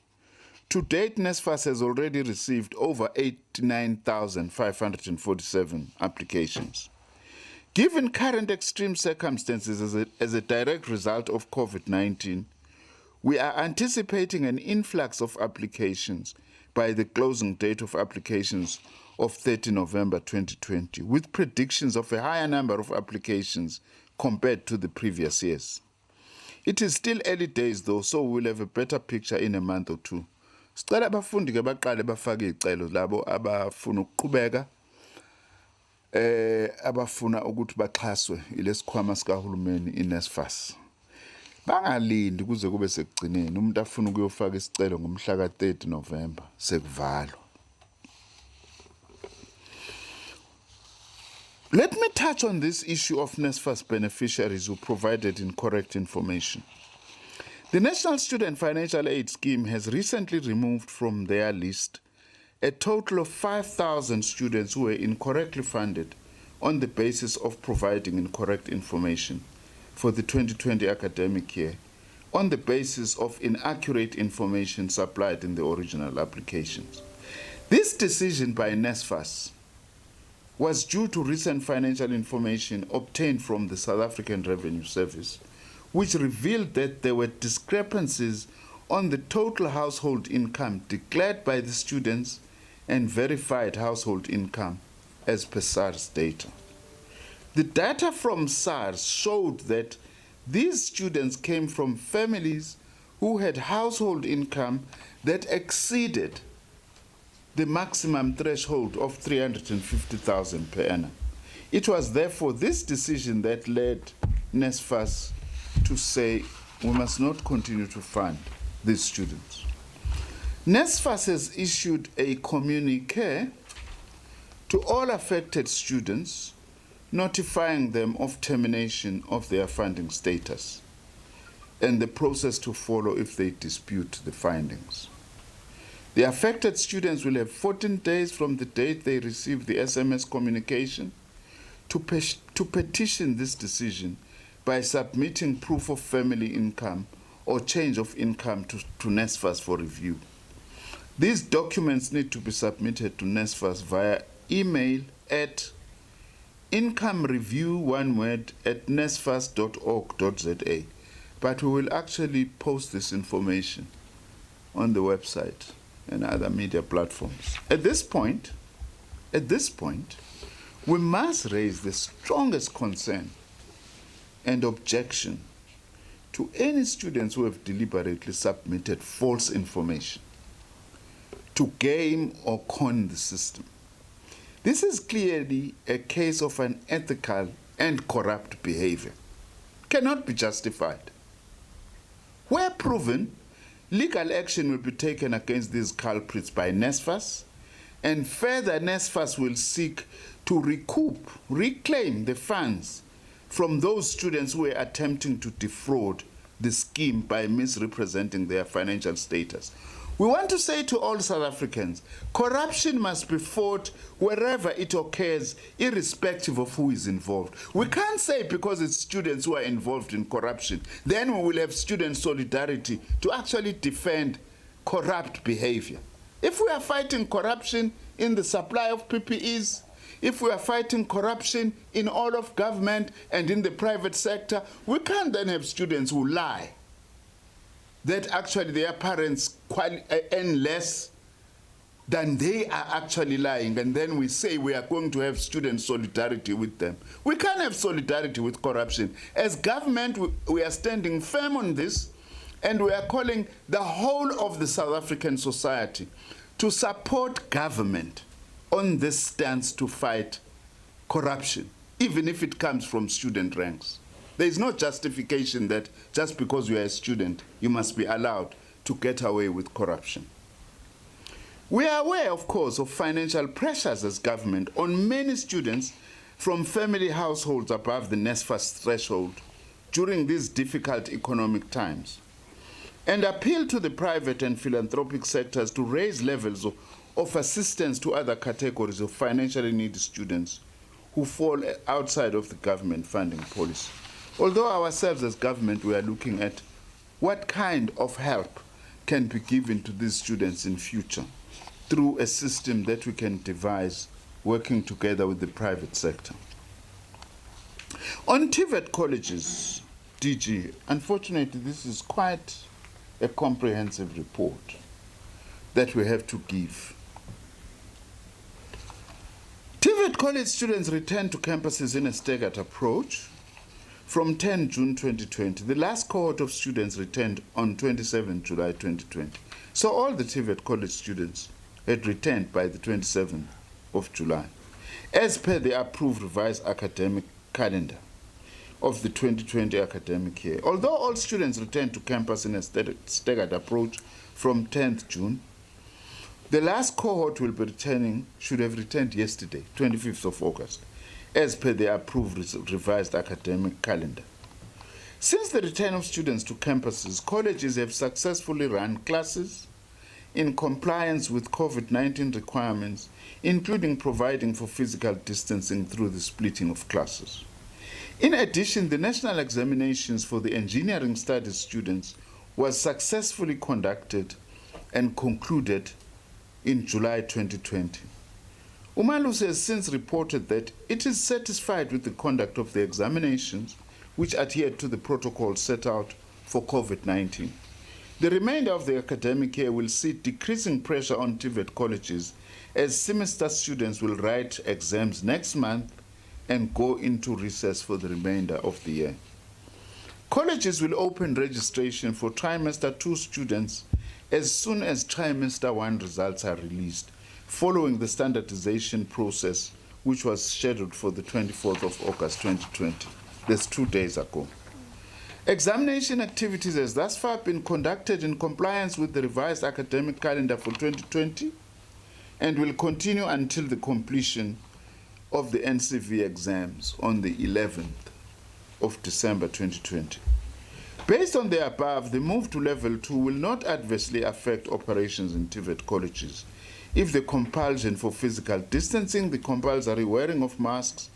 To date, NSFAS has already received over 89,547 applications. Given current extreme circumstances as a direct result of COVID-19, we are anticipating an influx of applications by the closing date of applications of 30 November 2020, with predictions of a higher number of applications compared to the previous years. It is still early days though, so we will have a better picture in a month or two. Sicela abafundi ke baqale bafake izicelo labo abafuna ukuqhubeka abafuna ukuthi baxhaswe ilesikhwama sikahulumeni iNSFAS. Bangalindi kuze kube sekugcineni umuntu afuna ukuyofaka isicelo ngomhla ka-30 November sekuvalwa. Let me touch on this issue of NSFAS beneficiaries who provided incorrect information. The National Student Financial Aid Scheme has recently removed from their list a total of 5,000 students who were incorrectly funded on the basis of providing incorrect information for the 2020 academic year, on the basis of inaccurate information supplied in the original applications. This decision by NSFAS was due to recent financial information obtained from the South African Revenue Service, which revealed that there were discrepancies on the total household income declared by the students and verified household income as per SARS data. The data from SARS showed that these students came from families who had household income that exceeded the maximum threshold of 350,000 per annum. It was therefore this decision that led NSFAS to say we must not continue to fund these students. NSFAS has issued a communique to all affected students, notifying them of termination of their funding status and the process to follow if they dispute the findings. The affected students will have 14 days from the date they receive the SMS communication to petition this decision by submitting proof of family income or change of income to NSFAS for review. These documents need to be submitted to NSFAS via email at incomereview, one word, at nsfas.org.za. But we will actually post this information on the website and other media platforms. At this point, we must raise the strongest concern and objection to any students who have deliberately submitted false information to game or con the system. This is clearly a case of unethical and corrupt behavior. Cannot be justified. Where proven, legal action will be taken against these culprits by NSFAS, and further NSFAS will seek to reclaim the funds from those students who were attempting to defraud the scheme by misrepresenting their financial status. We want to say to all South Africans, corruption must be fought wherever it occurs, irrespective of who is involved. We can't say because it's students who are involved in corruption, then we will have student solidarity to actually defend corrupt behavior. If we are fighting corruption in the supply of PPEs, if we are fighting corruption in all of government and in the private sector, we can't then have students who lie that actually their parents earn less than they are actually lying, and then we say we are going to have student solidarity with them. We can't have solidarity with corruption. As government, we are standing firm on this, and we are calling the whole of the South African society to support government on this stance to fight corruption, even if it comes from student ranks. There is no justification that just because you are a student, you must be allowed to get away with corruption. We are aware, of course, of financial pressures as government on many students from family households above the NSFAS threshold during these difficult economic times, and appeal to the private and philanthropic sectors to raise levels of assistance to other categories of financially needy students who fall outside of the government funding policy. Although ourselves as government, we are looking at what kind of help can be given to these students in future through a system that we can devise working together with the private sector. On TVET colleges, DG, unfortunately this is quite a comprehensive report that we have to give. TVET college students returned to campuses in a staggered approach from 10 June 2020. The last cohort of students returned on 27 July 2020. So all the TVET college students had returned by the 27th of July, as per the approved revised academic calendar of the 2020 academic year. Although all students returned to campus in a staggered approach from 10th June, the last cohort should have returned yesterday, 25th of August, as per the approved revised academic calendar. Since the return of students to campuses, colleges have successfully run classes in compliance with COVID-19 requirements, including providing for physical distancing through the splitting of classes. In addition, the national examinations for the engineering studies students was successfully conducted and concluded in July 2020. Umalusi has since reported that it is satisfied with the conduct of the examinations, which adhered to the protocol set out for COVID-19. The remainder of the academic year will see decreasing pressure on TVET colleges as semester students will write exams next month and go into recess for the remainder of the year. Colleges will open registration for trimester 2 students as soon as trimester 1 results are released, following the standardization process which was scheduled for the 24th of August 2020. That's 2 days ago. Examination activities has thus far been conducted in compliance with the revised academic calendar for 2020 and will continue until the completion of the NCV exams on the 11th of December 2020. Based on the above, the move to level 2 will not adversely affect operations in TVET colleges if the compulsion for physical distancing, the compulsory wearing of masks,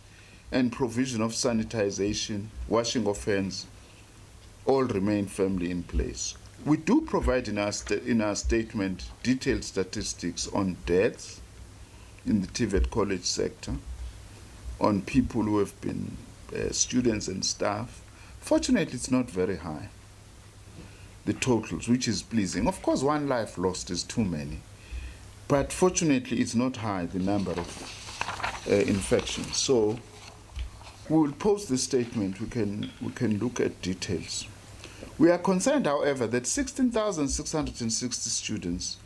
and provision of sanitization, washing of hands, all remain firmly in place. We do provide in our statement detailed statistics on deaths in the TVET college sector, on people who have been students and staff. Fortunately, it's not very high, the totals, which is pleasing. Of course, one life lost is too many, but fortunately, it's not high, the number of infections. So we will post this statement. We can look at details. We are concerned, however, that 16,660 students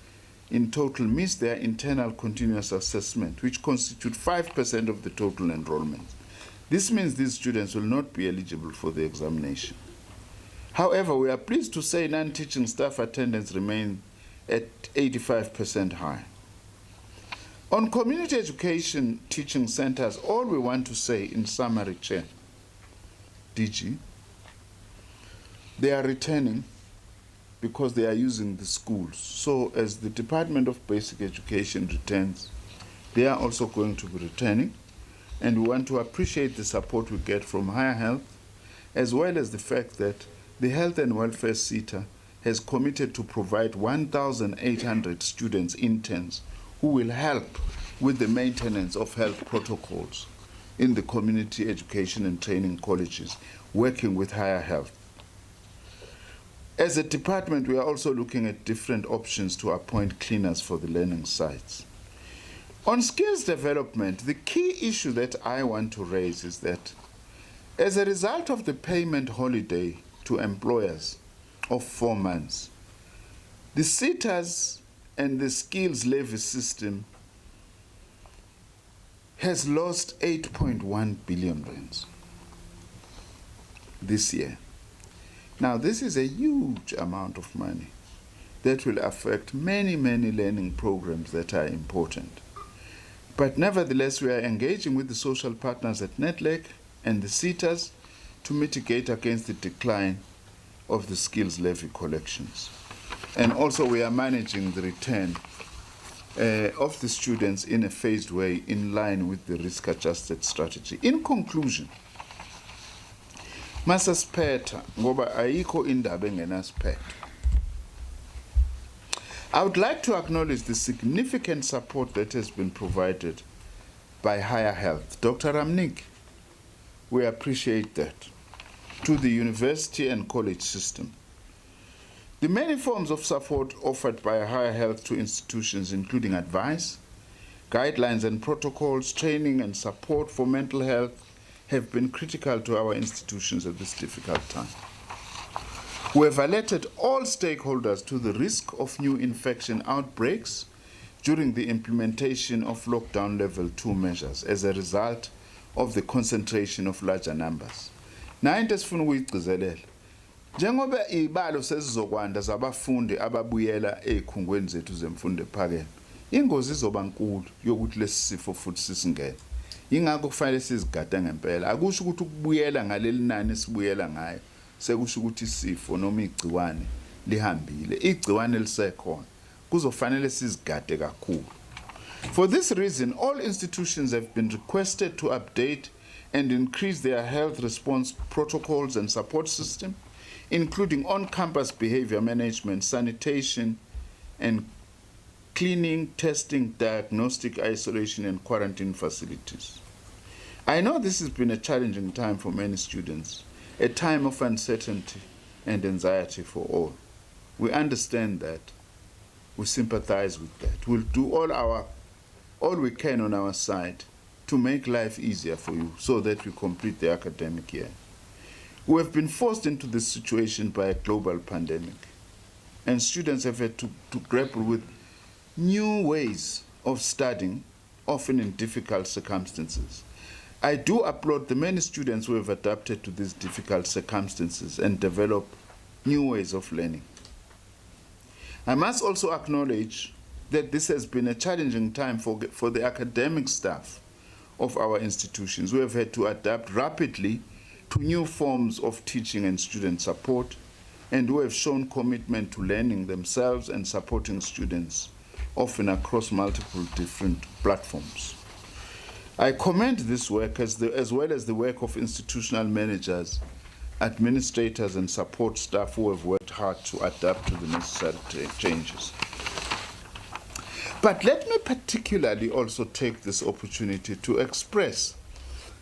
in total missed their internal continuous assessment, which constitute 5% of the total enrollment. This means these students will not be eligible for the examination. However, we are pleased to say non-teaching staff attendance remains at 85% high. On community education teaching centers, all we want to say in summary, Chair, DG, they are returning because they are using the schools. So as the Department of Basic Education returns, they are also going to be returning. And we want to appreciate the support we get from Higher Health, as well as the fact that the Health and Welfare SETA has committed to provide 1,800 students interns who will help with the maintenance of health protocols in the community education and training colleges, working with Higher Health. As a department, we are also looking at different options to appoint cleaners for the learning sites. On skills development, the key issue that I want to raise is that as a result of the payment holiday to employers of 4 months, the SETAs and the skills levy system has lost 8.1 billion rands this year. Now, this is a huge amount of money that will affect many, many learning programs that are important. But nevertheless, we are engaging with the social partners at NETLEC and the SETAs to mitigate against the decline of the skills levy collections. And also we are managing the return of the students in a phased way in line with the risk-adjusted strategy. In conclusion, masasiphetha ngoba ayikho indaba engenasiphetho. I would like to acknowledge the significant support that has been provided by Higher Health. Dr. Ramnik, we appreciate that, to the university and college system. The many forms of support offered by Higher Health to institutions, including advice, guidelines and protocols, training and support for mental health, have been critical to our institutions at this difficult time. We have alerted all stakeholders to the risk of new infection outbreaks during the implementation of lockdown level 2 measures as a result of the concentration of larger numbers. Na into esifuna ukuyigcizelela, njengoba ibalo sesizokwanda zabafundi ababuyela ezikhungweni zethu zemfundo ephakeme, ingozi izoba nkulu yokuthi lesifo futhi sisingene. Ingakho kufanele sizigade ngempela. Akusho ukuthi ukubuyela ngaleli nani sibuyela ngayo sekusho ukuthi isifo noma igciwane lihambile. Igciwane lisekhona. Kuzofanele sizigade kakhulu. For this reason, all institutions have been requested to update and increase their health response protocols and support system, including on-campus behavior management, sanitation, and cleaning, testing, diagnostic, isolation, and quarantine facilities. I know this has been a challenging time for many students, a time of uncertainty and anxiety for all. We understand that. We sympathize with that. We'll do all we can on our side to make life easier for you so that we complete the academic year. We have been forced into this situation by a global pandemic, and students have had to grapple with new ways of studying, often in difficult circumstances. I do applaud the many students who have adapted to these difficult circumstances and develop new ways of learning. I must also acknowledge that this has been a challenging time for the academic staff of our institutions, who have had to adapt rapidly to new forms of teaching and student support, and who have shown commitment to learning themselves and supporting students, often across multiple different platforms. I commend this work as well as the work of institutional managers, administrators, and support staff who have worked hard to adapt to the necessary changes. But let me particularly also take this opportunity to express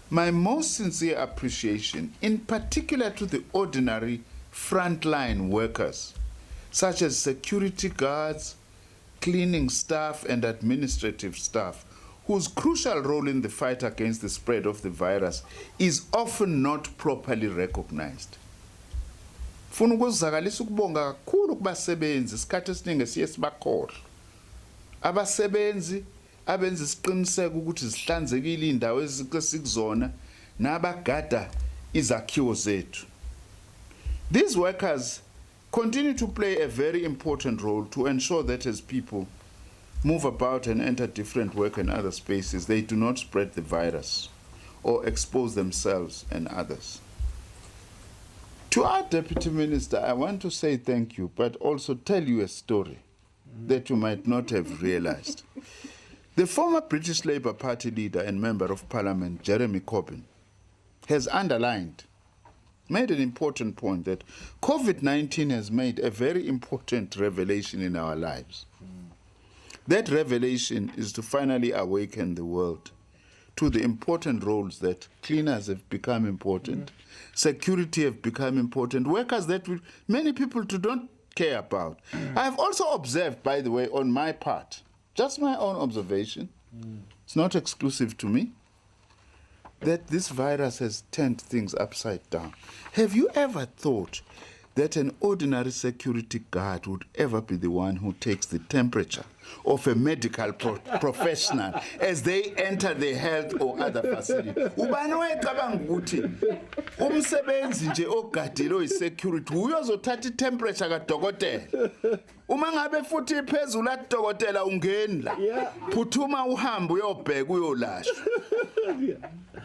my most sincere appreciation, in particular to the ordinary frontline workers, such as security guards, cleaning staff, and administrative staff, whose crucial role in the fight against the spread of the virus is often not properly recognized. Funa ukuzakalisa ukubonga kakhulu kubasebenzi isikhathi esiningi siye sibakhohlwa. Abasebenzi abenza isiqiniseko ukuthi zihlanzekile indawo esikuzona nabagada izakhiwo zethu. These workers continue to play a very important role to ensure that as people move about and enter different work and other spaces, they do not spread the virus or expose themselves and others. To our Deputy Minister, I want to say thank you, but also tell you a story that you might not have realized. The former British Labour Party leader and Member of Parliament, Jeremy Corbyn, has made an important point that COVID-19 has made a very important revelation in our lives. That revelation is to finally awaken the world to the important roles that cleaners have become important, security have become important, workers that many people don't care about. I have also observed, by the way, on my part, just my own observation, it's not exclusive to me, that this virus has turned things upside down. Have you ever thought that an ordinary security guard would ever be the one who takes the temperature of a medical professional as they enter the health or other facility? Ubani wayecabanga ukuthi umsebenzi nje ogadile security uyozothatha i-temperature kadokotela. Uma ngabe futhi iphezulu kadokotela ungeni la. Phuthuma uhambe uyobheka uyolashwa.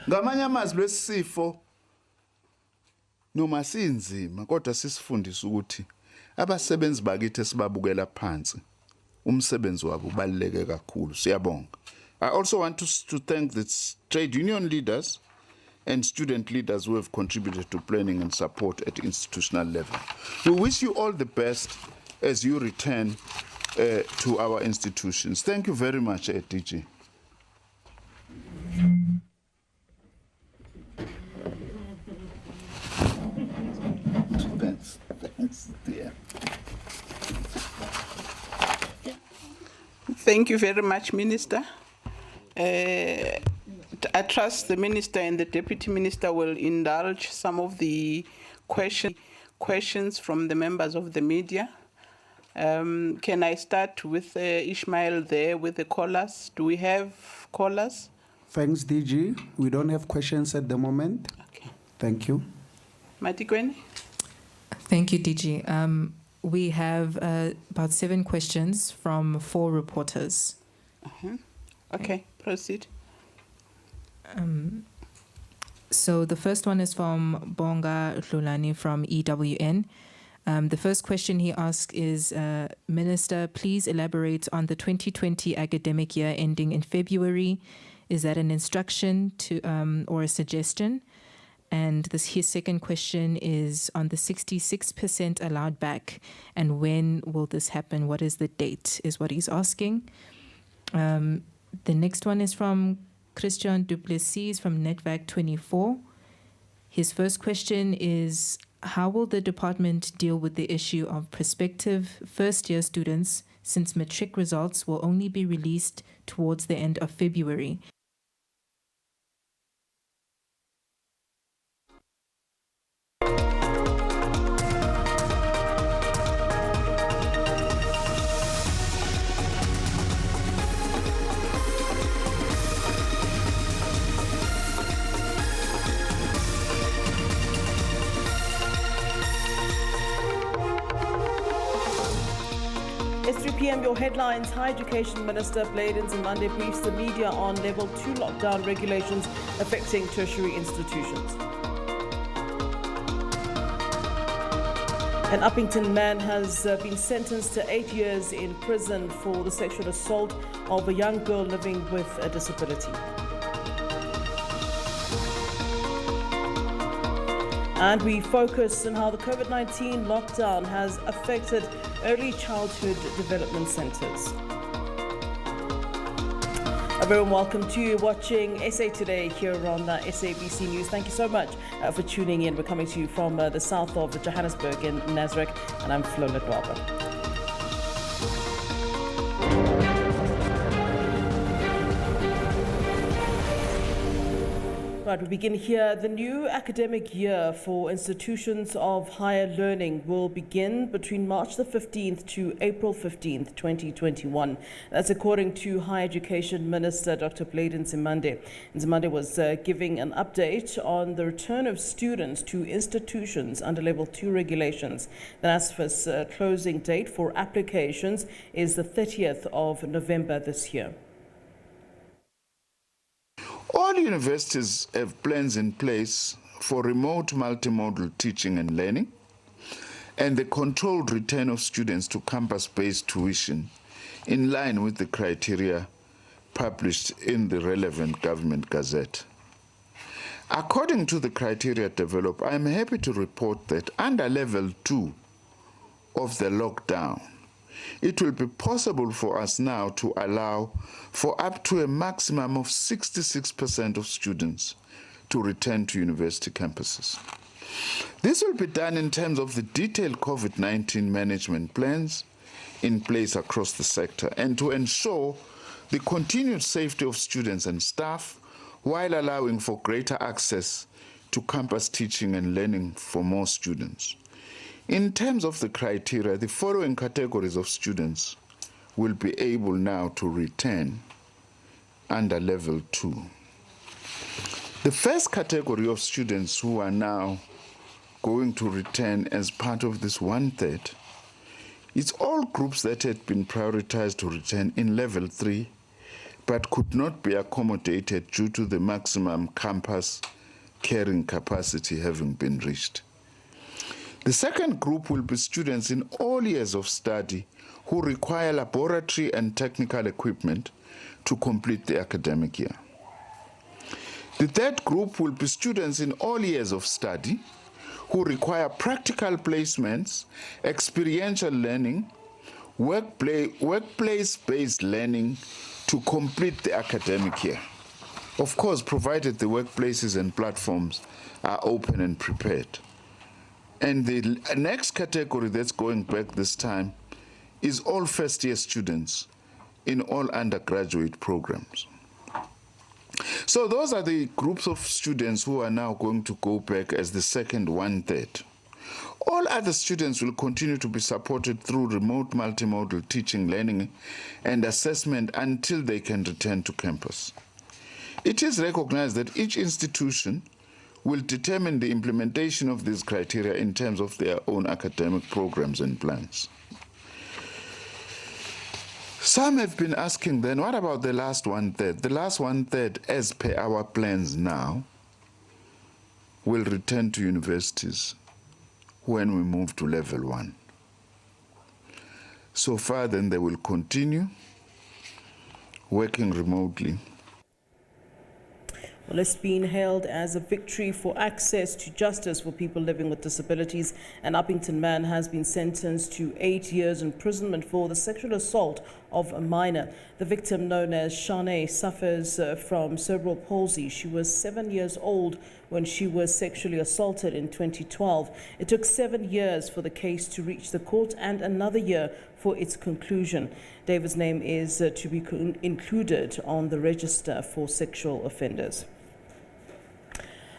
Ngamanye amazwi lesifo noma sinzima kodwa sisifundisa ukuthi abasebenzi bakithi esibabukela phansi umsebenzi wabo ubaluleke kakhulu. Siyabonga. I also want to thank the trade union leaders and student leaders who have contributed to planning and support at institutional level. We wish you all the best as you return to our institutions. Thank you very much, DG. Thanks, dear. Thank you very much, Minister. I trust the Minister and the Deputy Minister will indulge some of the questions from the members of the media. Can I start with Ishmael there with the callers? Do we have callers? Thanks, DG. We don't have questions at the moment. Okay. Thank you. Matikweni? Thank you, DG. We have about 7 questions from 4 reporters. Okay, proceed. So the first one is from Bonga Hlulani from EWN. The first question he asks is, Minister, please elaborate on the 2020 academic year ending in February. Is that an instruction to or a suggestion? And his second question is on the 66% allowed back, and when will this happen? What is the date, is what he's asking. The next one is from Christian Duplessis from Netvac 24. His first question is, how will the department deal with the issue of prospective first-year students since matric results will only be released towards the end of February? It's 3 p.m. Your headlines. Higher Education Minister Blade Nzimande briefs the media on level 2 lockdown regulations affecting tertiary institutions. An Uppington man has been sentenced to 8 years in prison for the sexual assault of a young girl living with a disability. And we focus on how the COVID-19 lockdown has affected early childhood development centres. A very welcome to you watching SA Today here on SABC News. Thank you so much for tuning in. We're coming to you from the south of Johannesburg in Nasrec, and I'm Flo Ledwaba. Right, we begin here. The new academic year for institutions of higher learning will begin between March the 15th to April 15th, 2021. That's according to Higher Education Minister Dr. Blade Nzimande. Nzimande was giving an update on the return of students to institutions under Level 2 regulations. The NSFAS closing date for applications is the 30th of November this year. All universities have plans in place for remote multimodal teaching and learning and the controlled return of students to campus-based tuition in line with the criteria published in the relevant government gazette. According to the criteria developed, I am happy to report that under level 2 of the lockdown, it will be possible for us now to allow for up to a maximum of 66% of students to return to university campuses. This will be done in terms of the detailed COVID-19 management plans in place across the sector and to ensure the continued safety of students and staff while allowing for greater access to campus teaching and learning for more students. In terms of the criteria, the following categories of students will be able now to return under level 2. The first category of students who are now going to return as part of this 1/3 is all groups that had been prioritized to return in level 3 but could not be accommodated due to the maximum campus carrying capacity having been reached. The second group will be students in all years of study who require laboratory and technical equipment to complete the academic year. The third group will be students in all years of study who require practical placements, experiential learning, workplace-based learning to complete the academic year. Of course, provided the workplaces and platforms are open and prepared. And the next category that's going back this time is all first-year students in all undergraduate programs. So those are the groups of students who are now going to go back as the second 1/3. All other students will continue to be supported through remote multimodal teaching, learning, and assessment until they can return to campus. It is recognized that each institution will determine the implementation of these criteria in terms of their own academic programs and plans. Some have been asking then, what about the last 1/3? The last 1/3, as per our plans now, will return to universities when we move to level 1. So far, then they will continue working remotely. Well, it's been hailed as a victory for access to justice for people living with disabilities. An Uppington man has been sentenced to 8 years imprisonment for the sexual assault of a minor. The victim, known as Shanae, suffers from cerebral palsy. She was 7 years old when she was sexually assaulted in 2012. It took 7 years for the case to reach the court and another year for its conclusion. David's name is to be included on the register for sexual offenders.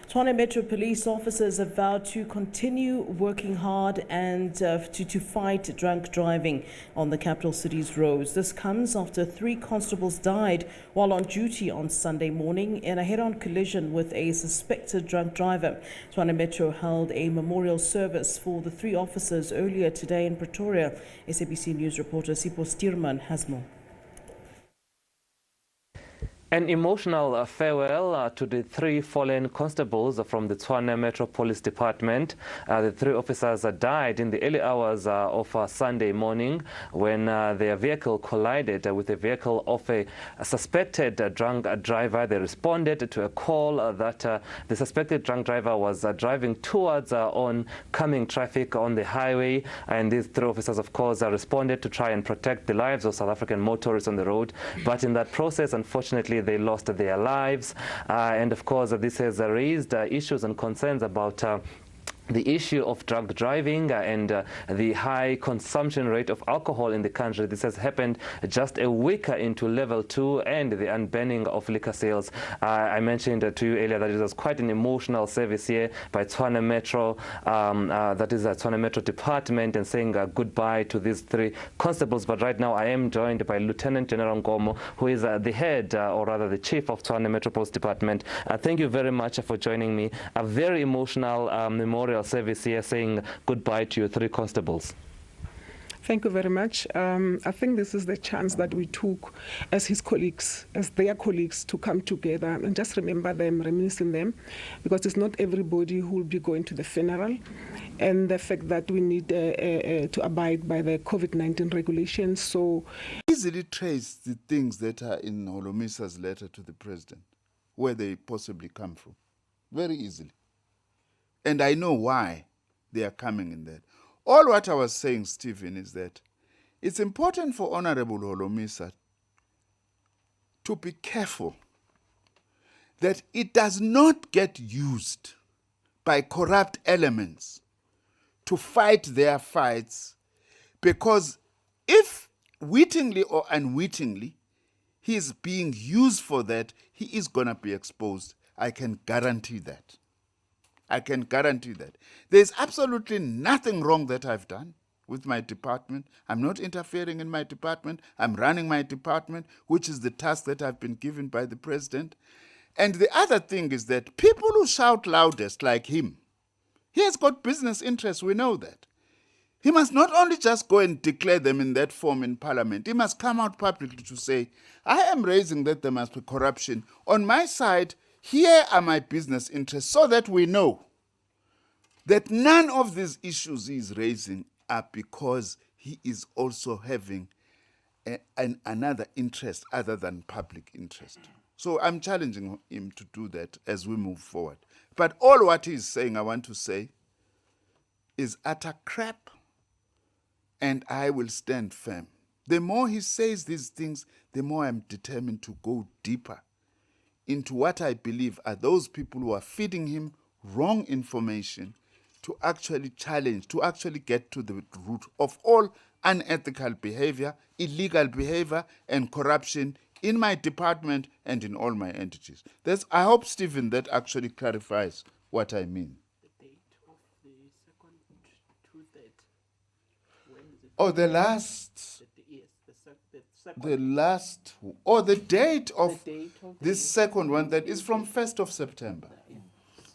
Tshwane Metro police officers have vowed to continue working hard and to fight drunk driving on the capital city's roads. This comes after 3 constables died while on duty on Sunday morning in a head-on collision with a suspected drunk driver. Tshwane Metro held a memorial service for the 3 officers earlier today in Pretoria. SABC News reporter Sipho Stierman has more. An emotional farewell to the 3 fallen constables from the Tshwane Metro Police Department. The 3 officers died in the early hours of Sunday morning when their vehicle collided with a vehicle of a suspected drunk driver. They responded to a call that the suspected drunk driver was driving towards oncoming traffic on the highway, and these 3 officers, of course, responded to try and protect the lives of South African motorists on the road. But in that process, unfortunately, they lost their lives, and of course this has raised issues and concerns about the issue of drunk driving and the high consumption rate of alcohol in the country. This has happened just a week into level 2 and the unbanning of liquor sales. I mentioned to you earlier that it was quite an emotional service here by Tshwane Metro, that is Tshwane Metro Department, and saying goodbye to these 3 constables. But right now I am joined by Lieutenant General Nkomo, who is the head, or rather the chief of Tshwane Metro Police Department. Thank you very much for joining me. A very emotional memorial service here, saying goodbye to your 3 constables. Thank you very much. I think this is the chance that we took as his colleagues, as their colleagues, to come together and just remember them, reminiscing them, because it's not everybody who will be going to the funeral, and the fact that we need to abide by the COVID-19 regulations. So Easily trace the things that are in Holomisa's letter to the president, where they possibly come from. Very easily. And I know why they are coming in that. All what I was saying, Stephen, is that it's important for Honorable Holomisa to be careful that it does not get used by corrupt elements to fight their fights, because if wittingly or unwittingly he is being used for that, he is going to be exposed. I can guarantee that. I can guarantee that. There's absolutely nothing wrong that I've done with my department. I'm not interfering in my department. I'm running my department, which is the task that I've been given by the president. And the other thing is that people who shout loudest, like him, he has got business interests, we know that. He must not only just go and declare them in that form in parliament, he must come out publicly to say, I am raising that there must be corruption. On my side, here are my business interests, so that we know that none of these issues he is raising are because he is also having another interest other than public interest. So I'm challenging him to do that as we move forward. But all what he is saying, I want to say, is utter crap, and I will stand firm. The more he says these things, the more I'm determined to go deeper into what I believe are those people who are feeding him wrong information, to actually challenge, to actually get to the root of all unethical behavior, illegal behavior, and corruption in my department and in all my entities. I hope, Stephen, that actually clarifies what I mean. The date of the second to that. When is it? Oh, the last... Yes, the second. The last... Oh, the date of The date of this second one, that is from 1st of September.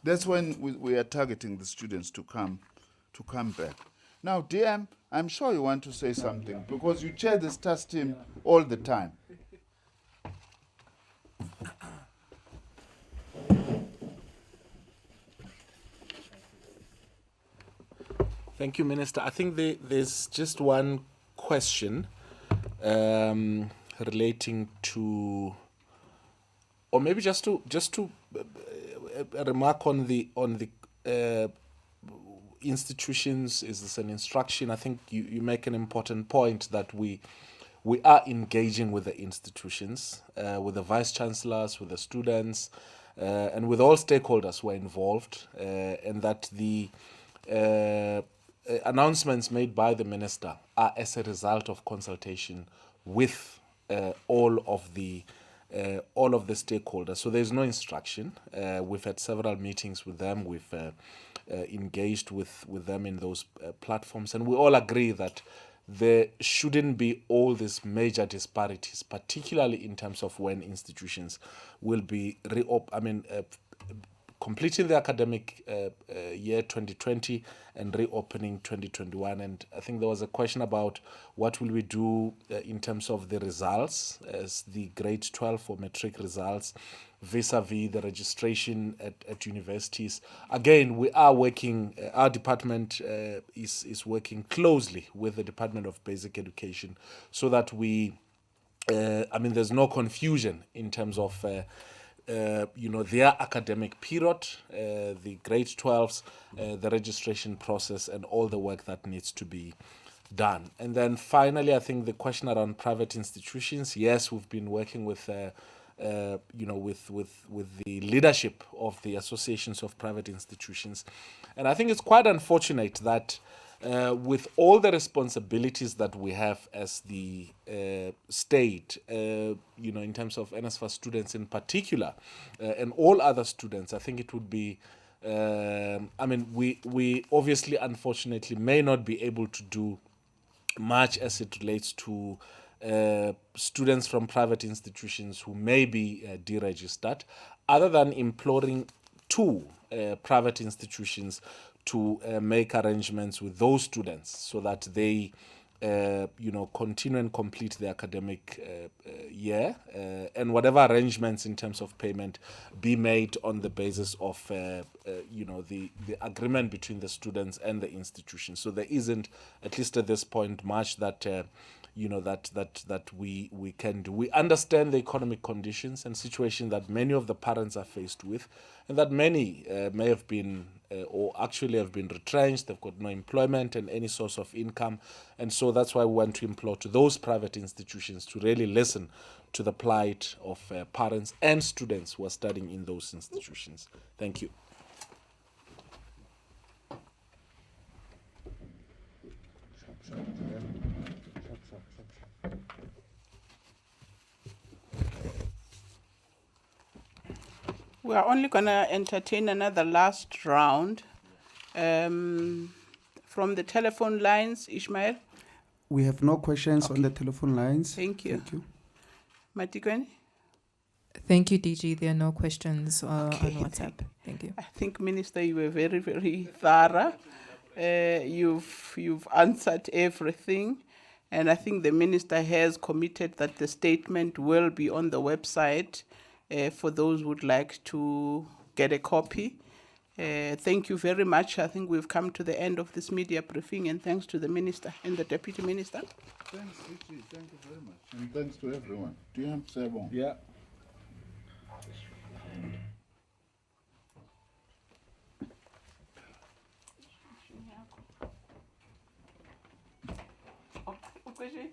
That's when we are targeting the students to come back. Now, DM, I'm sure you want to say something, because you chair this task team all the time. Thank you, Minister. I think there's just one question relating to or maybe just to remark on the institutions. Is this an instruction? I think you make an important point that we are engaging with the institutions, with the vice chancellors, with the students, and with all stakeholders who are involved, and that the announcements made by the minister are as a result of consultation with all of the stakeholders. So there's no instruction. We've had several meetings with them. We've engaged with them in those platforms, and we all agree that there shouldn't be all these major disparities, particularly in terms of when institutions will be completing the academic year 2020 and reopening 2021. And I think there was a question about what will we do in terms of the results, as the grade 12 or matric results vis-a-vis the registration at universities. Again, we are working, our department is working closely with the Department of Basic Education so that we, there's no confusion in terms of their academic period, the grade 12s, the registration process, and all the work that needs to be done. And then finally, I think the question around private institutions. Yes, we've been working with the leadership of the associations of private institutions, and I think it's quite unfortunate that with all the responsibilities that we have as the state, in terms of NSFAS students in particular, and all other students, I think it would be, we obviously, unfortunately, may not be able to do much as it relates to students from private institutions who may be deregistered, other than imploring two private institutions to make arrangements with those students so that they continue and complete the academic year, and whatever arrangements in terms of payment be made on the basis of the agreement between the students and the institution. So there isn't, at least at this point, much that that we can do. We understand the economic conditions and situation that many of the parents are faced with, and that many may have been or actually have been retrenched. They've got no employment and any source of income, and so that's why we want to implore to those private institutions to really listen to the plight of parents and students who are studying in those institutions. Thank you. We are only going to entertain another last round. From the telephone lines, Ishmael. We have no questions on the telephone lines. Thank you. Thank you. Matikweni? Thank you, DG. There are no questions on WhatsApp. Thank you. I think, Minister, you were very, very thorough. You've answered everything. And I think the Minister has committed that the statement will be on the website for those who would like to get a copy. Thank you very much. I think we've come to the end of this media briefing, and thanks to the Minister and the Deputy Minister. Thanks, Richie. Thank you very much. And thanks to everyone. Do you have to say more? Yeah. Okay.